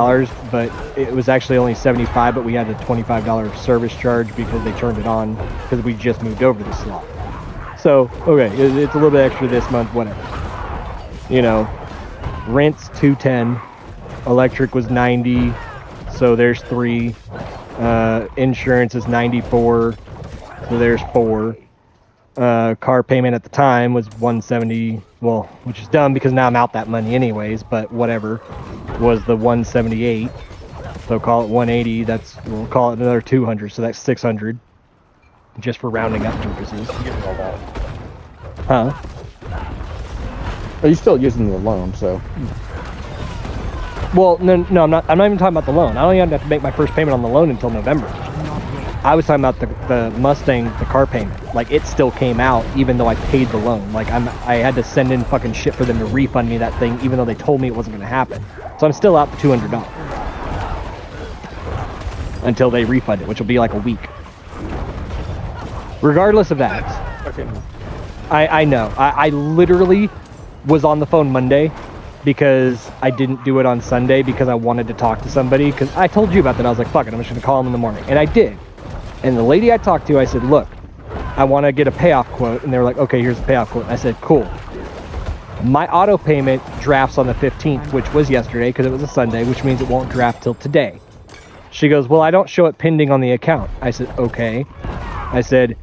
but it was actually only $75, but we had a $25 service charge because they turned it on because we just moved over this lot. So, okay, it's a little bit extra this month, whatever. You know, rent's $210, electric was $90, so there's $3. Insurance is $94, so there's $4. Car payment at the time was $170, well, which is dumb because now I'm out that money anyways, but whatever, was the $178. So call it $180, we'll call it another $200, so that's $600, just for rounding up purposes. Huh? Are you still using the loan, so... Well, no, I'm not even talking about the loan. I don't even have to make my first payment on the loan until November. I was talking about the Mustang, the car payment. Like, it still came out even though I paid the loan. Like, I had to send in fucking shit for them to refund me that thing even though they told me it wasn't going to happen. So I'm still out the $200 until they refund it, which will be like a week. Regardless of that, Okay. I know. I literally was on the phone Monday because I didn't do it on Sunday because I wanted to talk to somebody. Because I told you about that. I was like, fuck it, I'm just going to call them in the morning. And I did. And the lady I talked to, I said, look, I want to get a payoff quote. And they were like, okay, here's the payoff quote. And I said, cool. My auto payment drafts on the 15th, which was yesterday because it was a Sunday, which means it won't draft till today. She goes, well, I don't show it pending on the account. I said, okay. I said,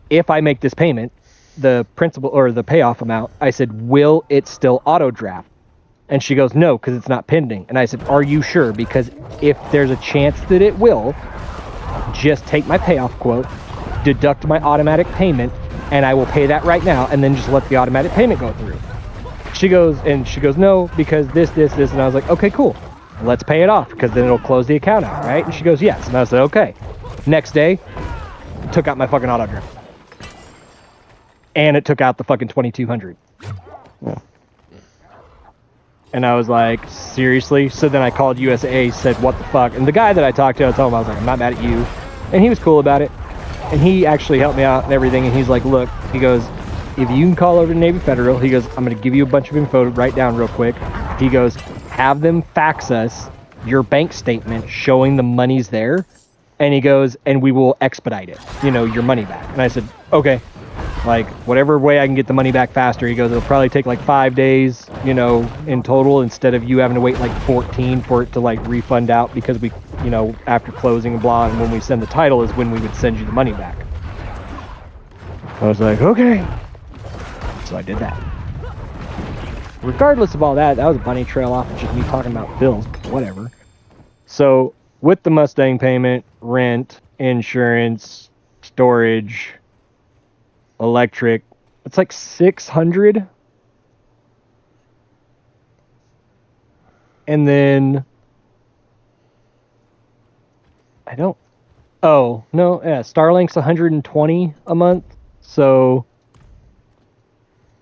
if I make this payment, the principal or the payoff amount, I said, will it still auto draft? And she goes, no, because it's not pending. And I said, are you sure? Because if there's a chance that it will, just take my payoff quote, deduct my automatic payment, and I will pay that right now, and then just let the automatic payment go through. She goes, no, because this, and I was like, okay, cool. Let's pay it off, because then it'll close the account out, right? And she goes, yes. And I said, okay. Next day, took out my fucking auto draft. And it took out the fucking $2,200. Yeah. And I was like, seriously? So then I called USA, said, what the fuck? And the guy that I talked to, I told him, I was like, I'm not mad at you. And he was cool about it. And he actually helped me out and everything. And he's like, look, he goes, if you can call over to Navy Federal, he goes, I'm going to give you a bunch of info to write down real quick. He goes, have them fax us your bank statement showing the money's there. And he goes, and we will expedite it, you know, your money back. And I said, okay. Like, whatever way I can get the money back faster. He goes, it'll probably take like 5 days, you know, in total, instead of you having to wait like 14 for it to like refund out, because we, you know, after closing and blah, and when we send the title is when we would send you the money back. I was like, okay. So I did that. regardless of all that, that was a bunny trail off of just me talking about bills, but whatever. So with the Mustang payment, rent, insurance, storage, electric, it's like $600. And then Starlink's $120 a month. So,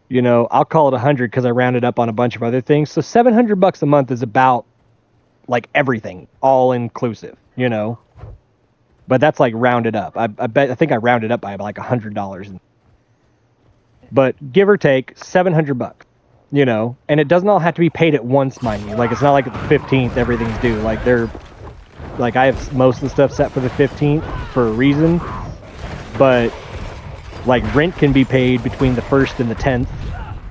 you know, I'll call it 100 because I rounded up on a bunch of other things. So $700 a month is about like everything, all inclusive, you know. But that's like rounded up. I think I rounded up by like $100. But give or take $700, you know. And it doesn't all have to be paid at once, mind you. Like it's not like the 15th everything's due. Like I have most of the stuff set for the 15th for a reason. But like rent can be paid between the 1st and the 10th,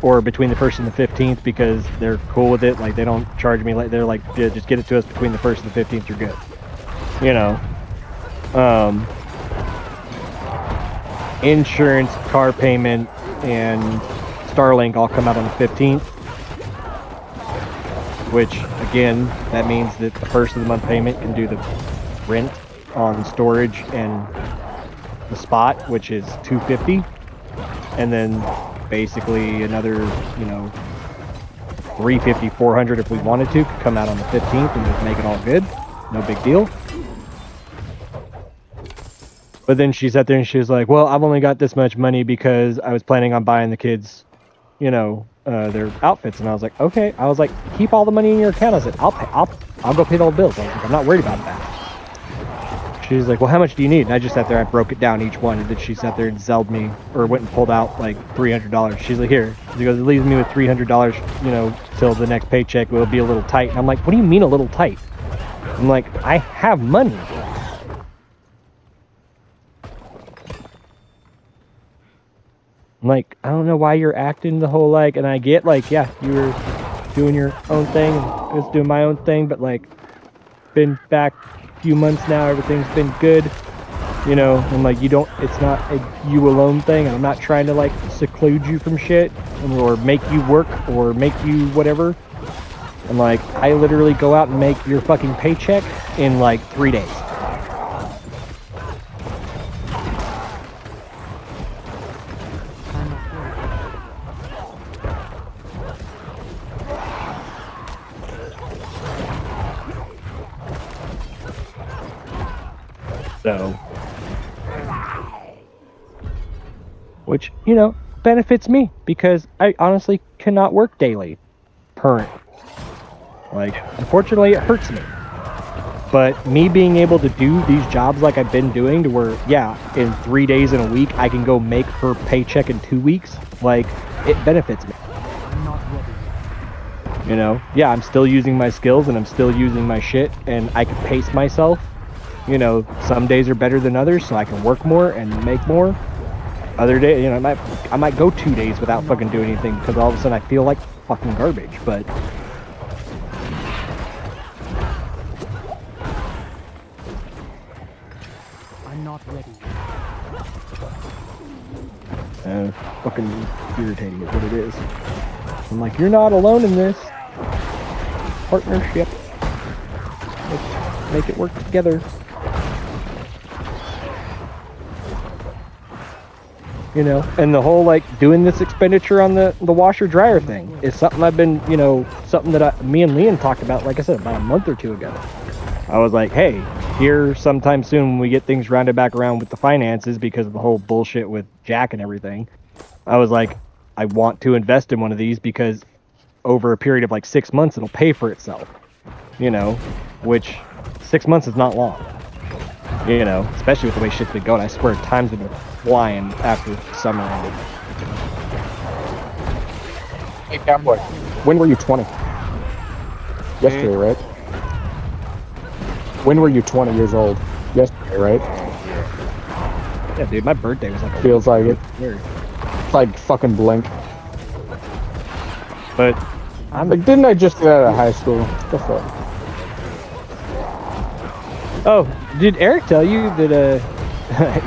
or between the 1st and the 15th because they're cool with it. Like they don't charge me. Like they're like, yeah, just get it to us between the 1st and the 15th. You're good. You know. Insurance, car payment, and Starlink all come out on the 15th. Which again, that means that the first of the month payment can do the rent on storage and the spot, which is $250, and then basically another, you know, $350, $400 if we wanted to could come out on the 15th and just make it all good. No big deal. But then she sat there and she was like, "Well, I've only got this much money because I was planning on buying the kids, you know, their outfits." And I was like, "Okay." I was like, "Keep all the money in your account." I said, "I'll go pay all the bills." I was like, "I'm not worried about that." She was like, "Well, how much do you need?" And I just sat there, I broke it down each one, and then she sat there and zelled me, or went and pulled out like $300. She's like, "Here." She goes, "It leaves me with $300, you know, till the next paycheck. Will be a little tight." And I'm like, "What do you mean a little tight?" I'm like, "I have money." I'm like, "I don't know why you're acting the whole like," and I get like, yeah, you were doing your own thing, I was doing my own thing, but like, been back a few months now, everything's been good, you know. I'm like, it's not a you alone thing, and I'm not trying to like seclude you from shit, or make you work, or make you whatever. I'm like, I literally go out and make your fucking paycheck in like 3 days. So, which, you know, benefits me because I honestly cannot work daily, current. Like, unfortunately, it hurts me. But me being able to do these jobs like I've been doing, to where, yeah, in 3 days in a week, I can go make her paycheck in 2 weeks, like, it benefits me. I'm not ready. You know, yeah, I'm still using my skills and I'm still using my shit, and I can pace myself. You know, some days are better than others, so I can work more and make more. Other days, you know, I might go 2 days without fucking doing anything because all of a sudden I feel like fucking garbage. But I'm not ready. fucking irritating is what it is. I'm like, you're not alone in this. Partnership. Let's make it work together. You know, and the whole like doing this expenditure on the washer dryer thing is something I've been, you know, something that me and Leon talked about, like I said, about a month or two ago. I was like, hey, here sometime soon when we get things rounded back around with the finances because of the whole bullshit with Jack and everything, I was like, I want to invest in one of these because over a period of like 6 months it'll pay for itself, you know, which 6 months is not long. You know, especially with the way shit's been going. I swear time's been flying after summer ended. Hey, Cowboy, when were you 20? Yesterday, right? When were you 20 years old? Yesterday, right? Yeah, dude, my birthday was like Feels like it. weird. It's like fucking blink. But I'm like, didn't I just get out of high school? What the fuck? oh, did Eric tell you that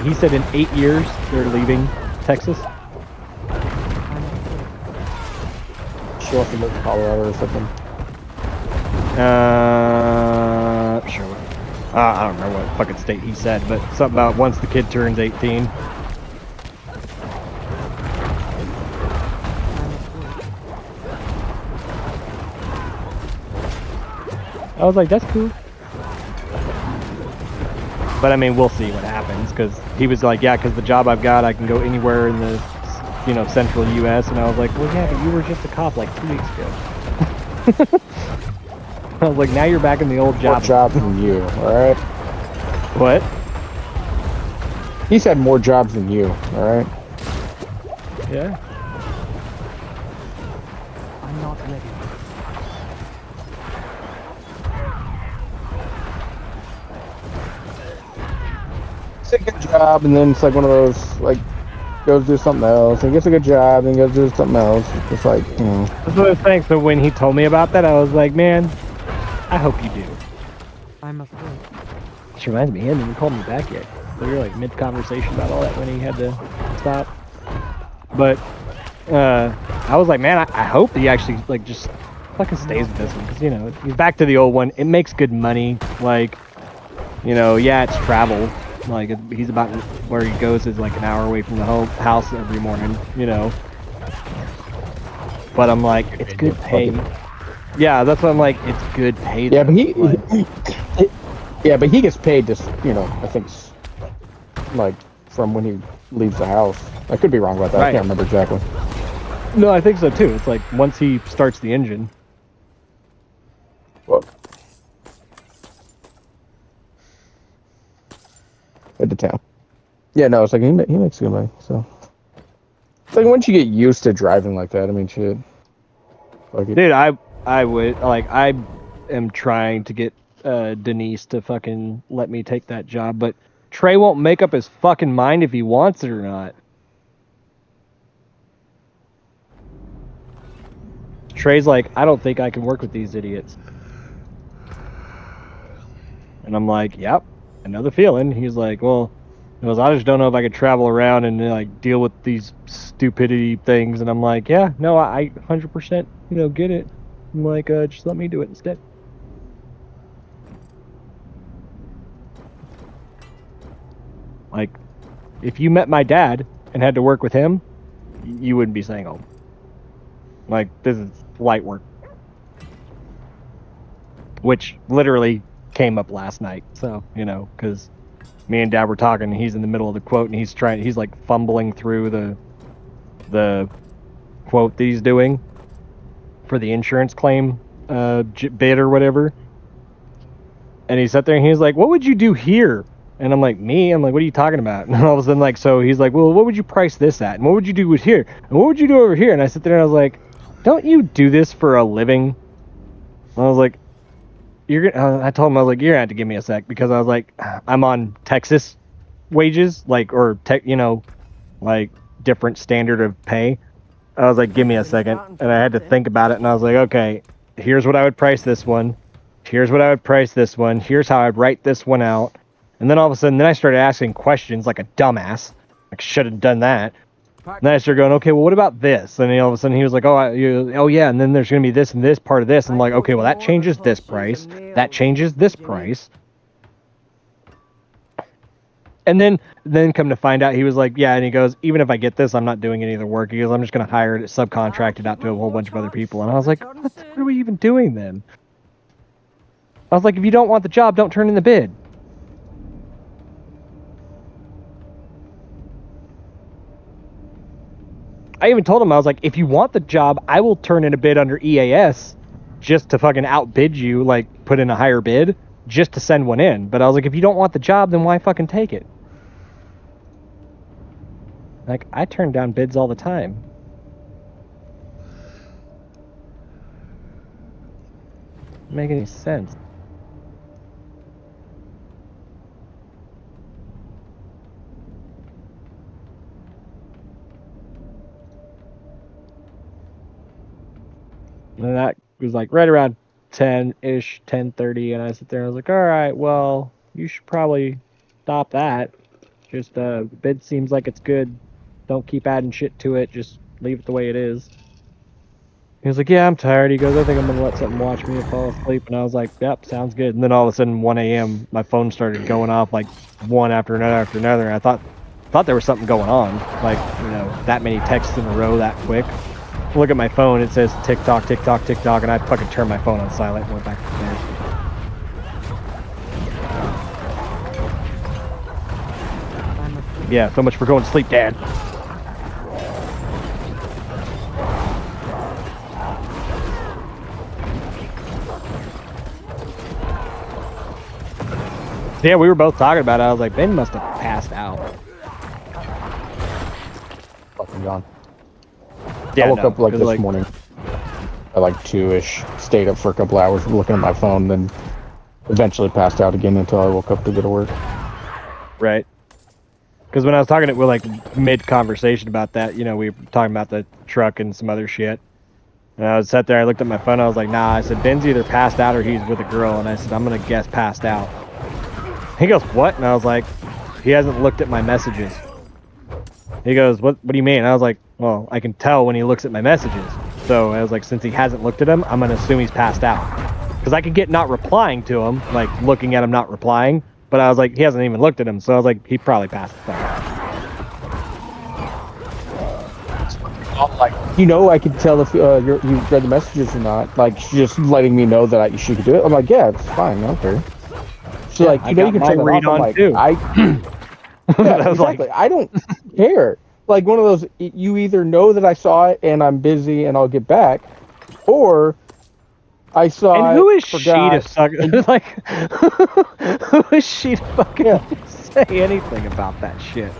he said in 8 years they're leaving Texas? She wants to move to Colorado or something. Sure. I don't remember what fucking state he said, but something about once the kid turns 18. I was like, that's cool. But I mean, we'll see what happens, because he was like, yeah, because the job I've got, I can go anywhere in the, central U.S. And I was like, well, yeah, but you were just a cop like 2 weeks ago. I was like, now you're back in the old job. More jobs than you, alright? What? He's had more jobs than you, alright? Yeah. I'm not ready. It's a good job, and then it's like one of those, like, goes do something else, and gets a good job, and goes do something else. It's like, That's what I was saying. So when he told me about that, I was like, man, I hope you do. I must wait. Which reminds me, he hadn't even called me back yet. So we were like mid-conversation about all that when he had to stop. But I was like, man, I hope he actually like just fucking stays with this one, because he's back to the old one. It makes good money. Like, yeah, it's travel. Like he's about where he goes is like an hour away from the house every morning. But I'm like, it's good pay. Yeah, that's what I'm like. It's good pay. yeah, but like, he gets paid just, I think, like from when he leaves the house. I could be wrong about that. Right. I can't remember exactly. No, I think so too. It's like once he starts the engine. Look. At the town. Yeah, no, it's like he makes good money. So it's like once you get used to driving like that, I mean, shit. Like Dude, I would like I am trying to get Denise to fucking let me take that job, but Trey won't make up his fucking mind if he wants it or not. Trey's like, I don't think I can work with these idiots. And I'm like, yep, another feeling. He's like, well, I just don't know if I could travel around and like deal with these stupidity things. And I'm like, yeah, no, I 100%, get it. I'm like, just let me do it instead. Like, if you met my dad and had to work with him, you wouldn't be staying home. Like, this is light work. Which literally came up last night. So, because me and Dad were talking, and he's in the middle of the quote, and he's like fumbling through the quote that he's doing for the insurance claim bid or whatever. And he sat there and he's like, what would you do here? And I'm like, me? I'm like, what are you talking about? And all of a sudden, like, so he's like, well, what would you price this at? And what would you do with here? And what would you do over here? And I sit there and I was like, don't you do this for a living? And I was like, I told him, I was like, you're gonna have to give me a sec, because I was like, I'm on Texas wages, like, or like different standard of pay. I was like, give me a second. And I had to think about it, and I was like, okay, here's what I would price this one. Here's what I would price this one. Here's how I'd write this one out. And then all of a sudden, I started asking questions like a dumbass. Like, should have done that. And then I started going, okay, well, what about this? And then all of a sudden, he was like, oh yeah, and then there's going to be this and this part of this. And I'm like, okay, well, that changes this price. That changes this price. And then come to find out, he was like, yeah, and he goes, even if I get this, I'm not doing any of the work. He goes, I'm just going to hire it, subcontract it out to a whole bunch of other people. And I was like, what are we even doing then? I was like, if you don't want the job, don't turn in the bid. I even told him, I was like, if you want the job, I will turn in a bid under EAS just to fucking outbid you, like put in a higher bid just to send one in. But I was like, if you don't want the job, then why fucking take it? Like, I turn down bids all the time. Doesn't make any sense. And that was like right around 10-ish, 10:30, and I sit there and I was like, all right, well, you should probably stop that. Just, bid seems like it's good. Don't keep adding shit to it. Just leave it the way it is. He was like, yeah, I'm tired. He goes, I think I'm going to let something watch me and fall asleep. And I was like, yep, sounds good. And then all of a sudden, 1 a.m., my phone started going off like one after another after another. And I thought there was something going on. Like, you know, that many texts in a row that quick. Look at my phone. It says TikTok, TikTok, TikTok. And I fucking turned my phone on silent and went back to bed. I'm afraid. Yeah, so much for going to sleep, Dad. Yeah, we were both talking about it. I was like, Ben must have passed out. Fucking gone. Yeah, I woke no, up like 'cause, this morning at like 2-ish. Stayed up for a couple hours looking at my phone, then eventually passed out again until I woke up to go to work. Right. Because when I was talking to we're like mid-conversation about that, you know, we were talking about the truck and some other shit. And I was sat there, I looked at my phone, I was like, nah, I said, Ben's either passed out or he's with a girl. And I said, I'm going to guess passed out. He goes, what? And I was like, he hasn't looked at my messages. He goes, what do you mean? And I was like, well, I can tell when he looks at my messages. So I was like, since he hasn't looked at them, I'm going to assume he's passed out. Because I could get not replying to him, like looking at him not replying. But I was like, he hasn't even looked at him. So I was like, he probably passed the fuck out. Like, you know, I can tell if you read the messages or not. Like, she's just letting me know that she could do it. I'm like, yeah, it's fine. I don't care. She's like, I you know, you got can turn mine it read off. I'm on, like, too. yeah, I was exactly. like, I don't care. Like one of those, you either know that I saw it and I'm busy and I'll get back, or I saw it. and who is she forgot, to suck? Like, who is she to fucking say anything about that shit?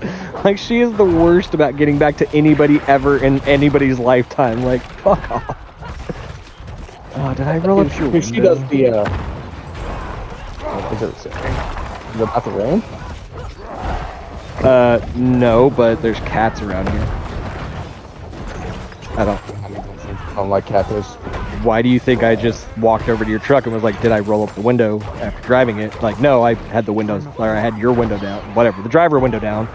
Like, she is the worst about getting back to anybody ever in anybody's lifetime. Like, fuck off. Oh, did I roll up your window? She does the, what is it? About the rain? No, but there's cats around here. I don't like catfish. Why do you think I just walked over to your truck and was like, did I roll up the window after driving it? Like, no, I had the windows, or I had your window down, whatever, the driver window down.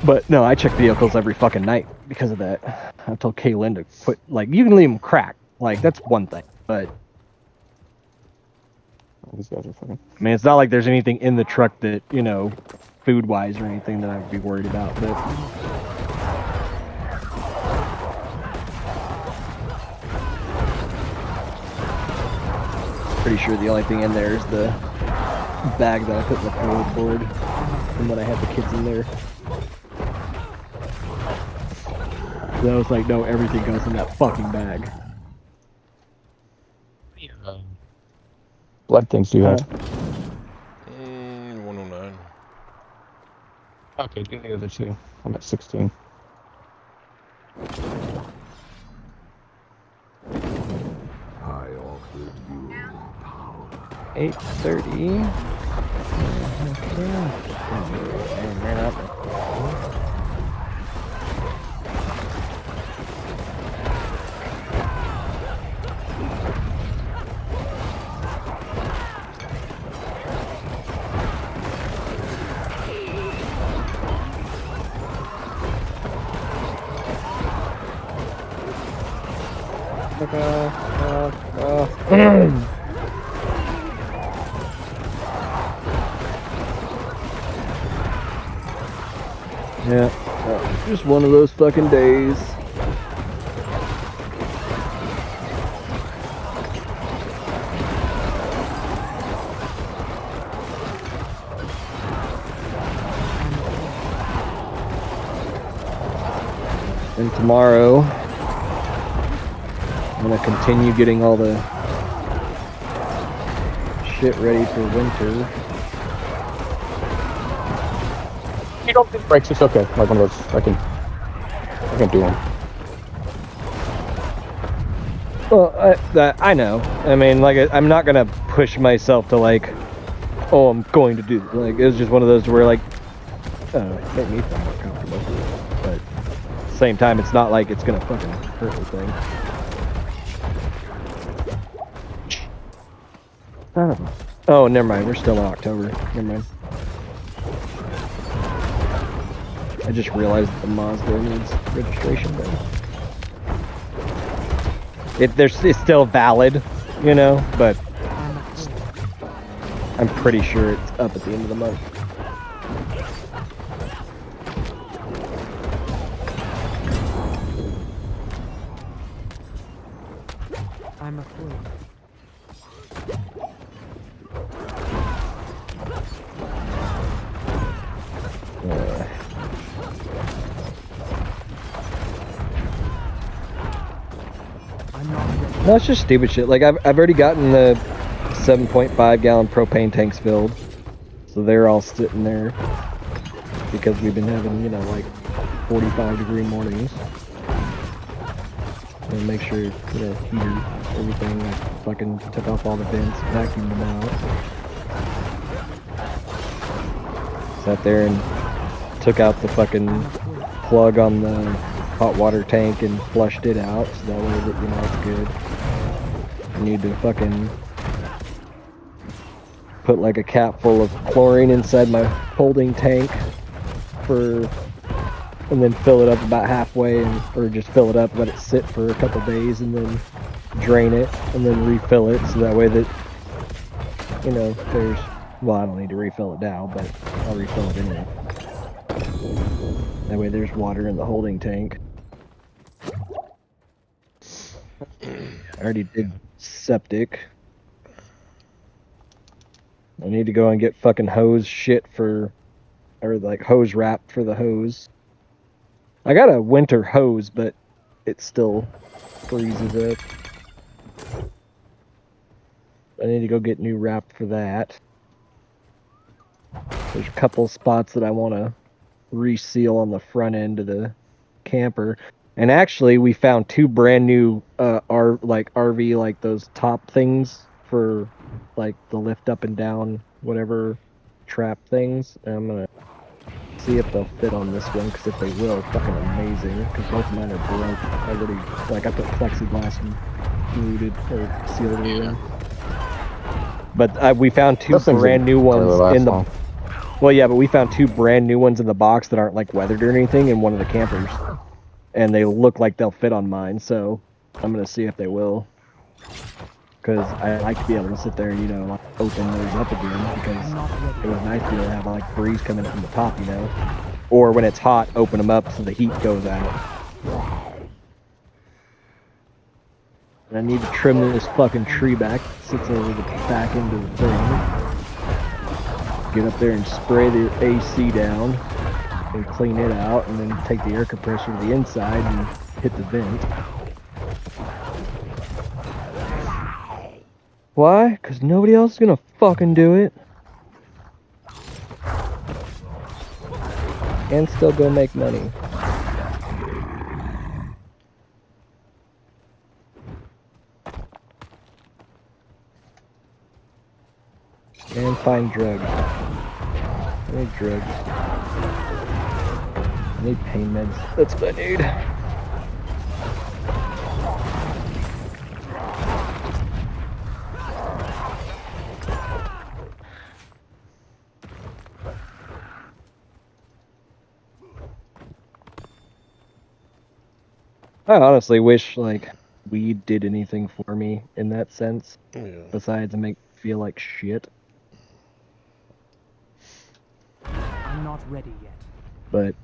But no, I check vehicles every fucking night because of that. I told Kaylin to put, like, you can leave them cracked. Like, that's one thing, but These guys are fucking. I mean, it's not like there's anything in the truck that, you know, food-wise or anything that I would be worried about, but pretty sure the only thing in there is the bag that I put in the floorboard and when I had the kids in there. So I was like, no, everything goes in that fucking bag. Blood things do you have? 109. Okay, do the other two. I'm at 16. I offered you power. 8:30. Yeah, just one of those fucking days. And tomorrow, I'm gonna continue getting all the shit ready for winter. You don't think breaks, it's okay. Like one of those, I can do them. Well, I know. I mean, like, I'm not gonna push myself to like, oh, I'm going to do this. Like, it was just one of those where like, make me feel more comfortable. But at the same time, it's not like it's gonna fucking hurt anything. Oh, never mind. We're still in October. Never mind. I just realized that the Mazda needs registration though. It's still valid, you know, but I'm afraid. I'm pretty sure it's up at the end of the month. I'm afraid. I'm not ready. No, it's just stupid shit. Like I've already gotten the 7.5 gallon propane tanks filled, so they're all sitting there because we've been having, you know, like 45-degree mornings. And make sure, you know, heater, everything. I fucking took off all the vents, vacuumed them out. Sat there and took out the fucking plug on the hot water tank and flushed it out, so that way that, you know, it's good. I need to fucking put like a cap full of chlorine inside my holding tank and then fill it up about halfway, or just fill it up, let it sit for a couple days, and then drain it, and then refill it, so that way that, you know, there's, well, I don't need to refill it now, but I'll refill it anyway. That way there's water in the holding tank. I already did septic. I need to go and get fucking hose shit or like hose wrap for the hose. I got a winter hose, but it still freezes up. I need to go get new wrap for that. There's a couple spots that I want to reseal on the front end of the camper. And actually, we found 2 brand new RV, like those top things for like the lift up and down whatever trap things. And I'm gonna see if they'll fit on this one, because if they will, fucking amazing. Because both of mine are broke. I already, like, I put plexiglass and glued it or sealed it in. But we found 2 brand new ones in the. Well, yeah, but we found 2 brand new ones in the box that aren't like weathered or anything in one of the campers, and they look like they'll fit on mine. So I'm gonna see if they will, because I like to be able to sit there and, you know, like, open those up again, because it was nice to be able to have like breeze coming from the top, you know, or when it's hot, open them up so the heat goes out. And I need to trim this fucking tree back. It sits over the back end of the thing. Get up there and spray the AC down and clean it out, and then take the air compressor to the inside and hit the vent. Why? Because nobody else is gonna fucking do it. And still go make money. And find drugs. I need drugs. I need pain meds. That's what I need. I honestly wish, like, weed did anything for me in that sense. Yeah. Besides make me feel like shit. I'm not ready yet. But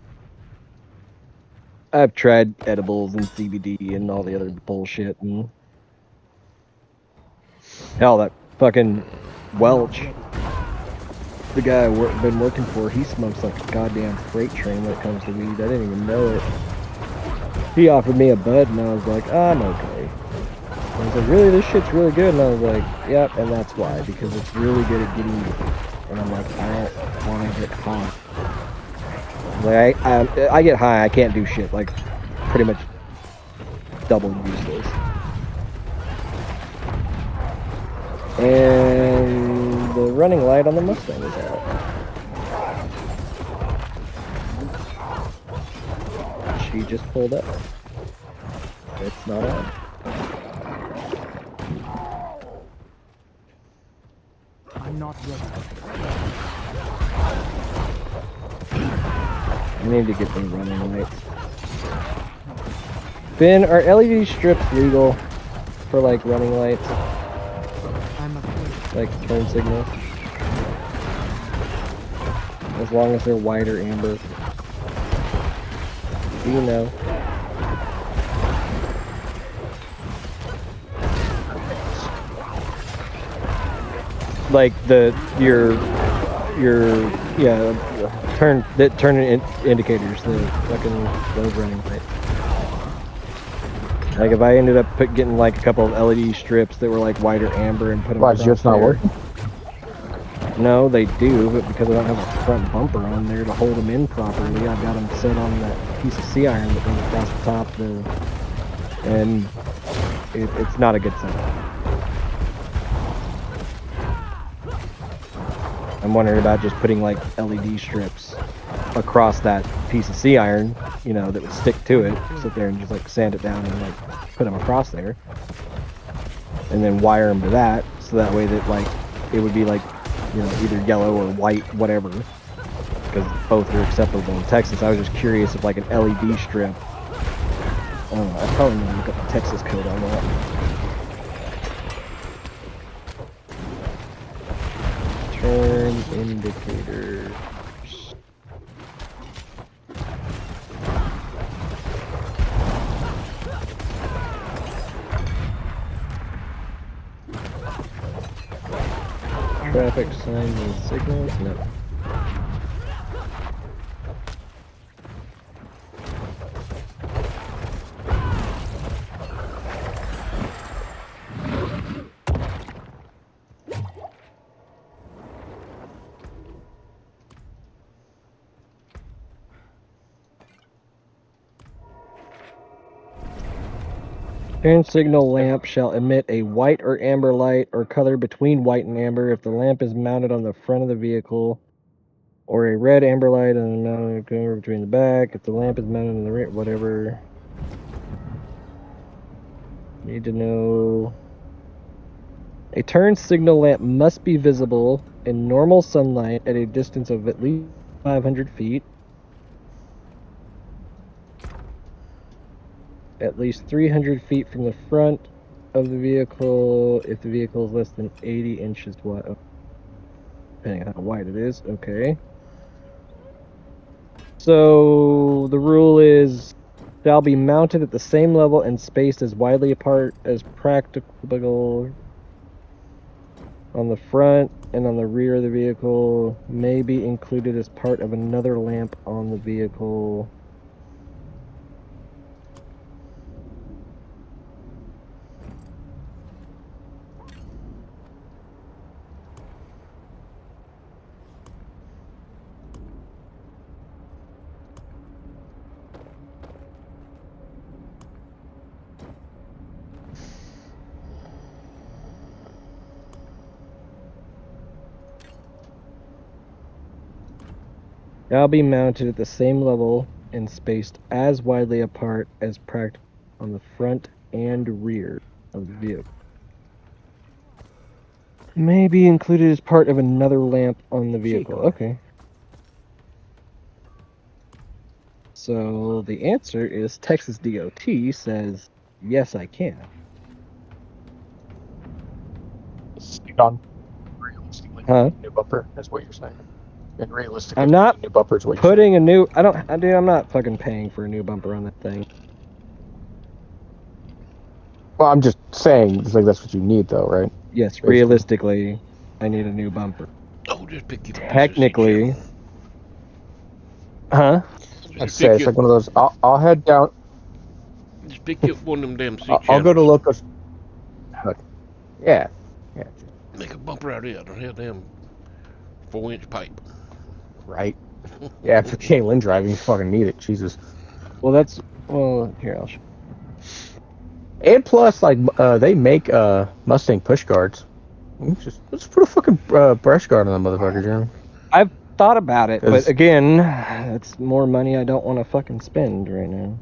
I've tried edibles and CBD and all the other bullshit, and hell, that fucking Welch, the guy I've been working for, he smokes like a goddamn freight train when it comes to weed. I didn't even know it. He offered me a bud, and I was like, I'm okay. I was like, really, this shit's really good? And I was like, yep, and that's why, because it's really good at getting you. And I'm like, I don't want to get high. Like, I get high, I can't do shit. Like, pretty much double useless. And the running light on the Mustang is out. She just pulled up. It's not on. I'm not ready. I need to get the running lights. Ben, are LED strips legal? for like running lights, I'm afraid. like turn signals. As long as they're white or amber. You know. Like your turn indicators, the fucking those running lights. Like if I ended up getting like a couple of LED strips that were like white or amber and put them Why, across yours not there. working? No, they do, but because I don't have a front bumper on there to hold them in properly, I've got them set on that piece of sea iron that goes across the top, and it's not a good sign. I'm wondering about just putting like LED strips across that piece of sea iron, you know, that would stick to it. Sit there and just like sand it down and like put them across there, and then wire them to that, so that way that like it would be like, you know, either yellow or white, whatever, because both are acceptable in Texas. I was just curious if like an LED strip. I don't know. I probably need to look up the Texas code on that. Turn indicators. Traffic signs and signals? No. Turn signal lamp shall emit a white or amber light or color between white and amber if the lamp is mounted on the front of the vehicle, or a red amber light and mounted color between the back if the lamp is mounted on the rear, whatever. Need to know. A turn signal lamp must be visible in normal sunlight at a distance of at least 500 feet. At least 300 feet from the front of the vehicle if the vehicle is less than 80 inches wide. Depending on how wide it is. Okay. So the rule is shall be mounted at the same level and spaced as widely apart as practicable on the front and on the rear of the vehicle, may be included as part of another lamp on the vehicle. Shall be mounted at the same level and spaced as widely apart as practical on the front and rear of the vehicle. May be included as part of another lamp on the vehicle. Okay. So the answer is Texas DOT says, yes, I can. On realistically, Huh? new bumper. That's what you're saying. And realistically, I'm not new bumper is what you're putting a new. I'm not fucking paying for a new bumper on that thing. Well, I'm just saying, it's like that's what you need, though, right? Yes, Basically. realistically, I need a new bumper. Oh, just pick you. Technically, huh? I'd say it's like one of those. I'll head down. Just pick you up one of them damn seat I'll go to channels. Locos. Yeah. Make a bumper out of it. Don't have damn 4-inch pipe. Right. Yeah, for Kaylin driving, you fucking need it. Jesus. Well, here I'll show. And plus, like, they make Mustang push guards. Let's put a fucking brush guard on that motherfucker, John. I've thought about it, but again, it's more money I don't want to fucking spend right now.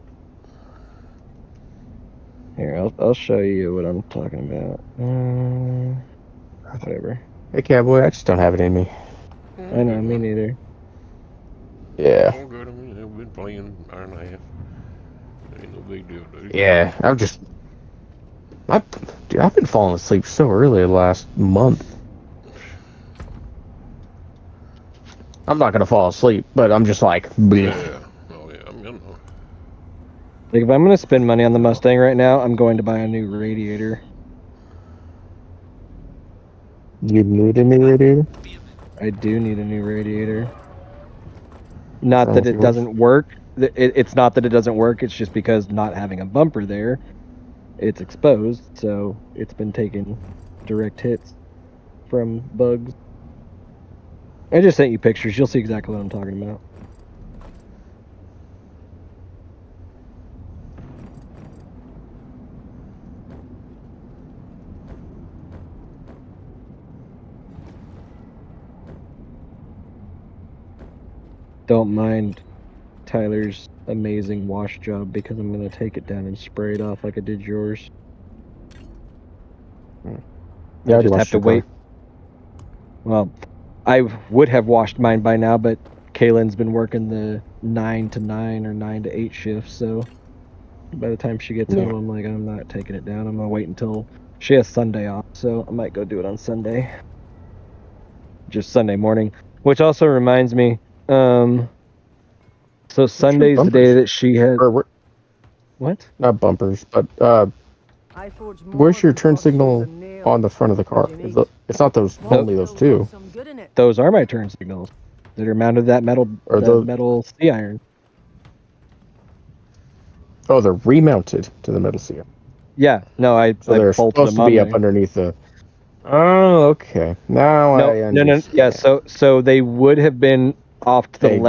Here, I'll show you what I'm talking about. Whatever. Hey, cowboy, I just don't have it in me. I know, me neither. Yeah. All good. I mean, I've been playing hour and a half. Ain't no big deal, dude. Yeah, I'm just. Dude, I've been falling asleep so early the last month. I'm not gonna fall asleep, but I'm just like, bleh. Yeah. Oh, yeah. I'm gonna. Like, if I'm going to spend money on the Mustang right now, I'm going to buy a new radiator. You need a new radiator? I do need a new radiator. Not Wrong that with it yours? doesn't work. It's not that it doesn't work. It's just because not having a bumper there, it's exposed. So it's been taking direct hits from bugs. I just sent you pictures. You'll see exactly what I'm talking about. Don't mind Tyler's amazing wash job because I'm going to take it down and spray it off like I did yours. Yeah, I just have to wait. Well, I would have washed mine by now, but Kaylin's been working the 9 to 9 or 9 to 8 shift, so by the time she gets home, I'm like, I'm not taking it down. I'm going to wait until she has Sunday off, so I might go do it on Sunday. Just Sunday morning. Which also reminds me, so Sunday's the day that she had... What? Not bumpers, but I forged more where's your than turn horseshoes signal and nails. on the front of the car? What do you need? It's not those, only those two. Some good in it. Those are my turn signals that are mounted to that metal C iron. Oh, they're remounted to the metal seal. Yeah, no, I They're bolted supposed them to be on up there. underneath the. Oh, okay. Now I understand. No. Yeah, so they would have been off to the They left.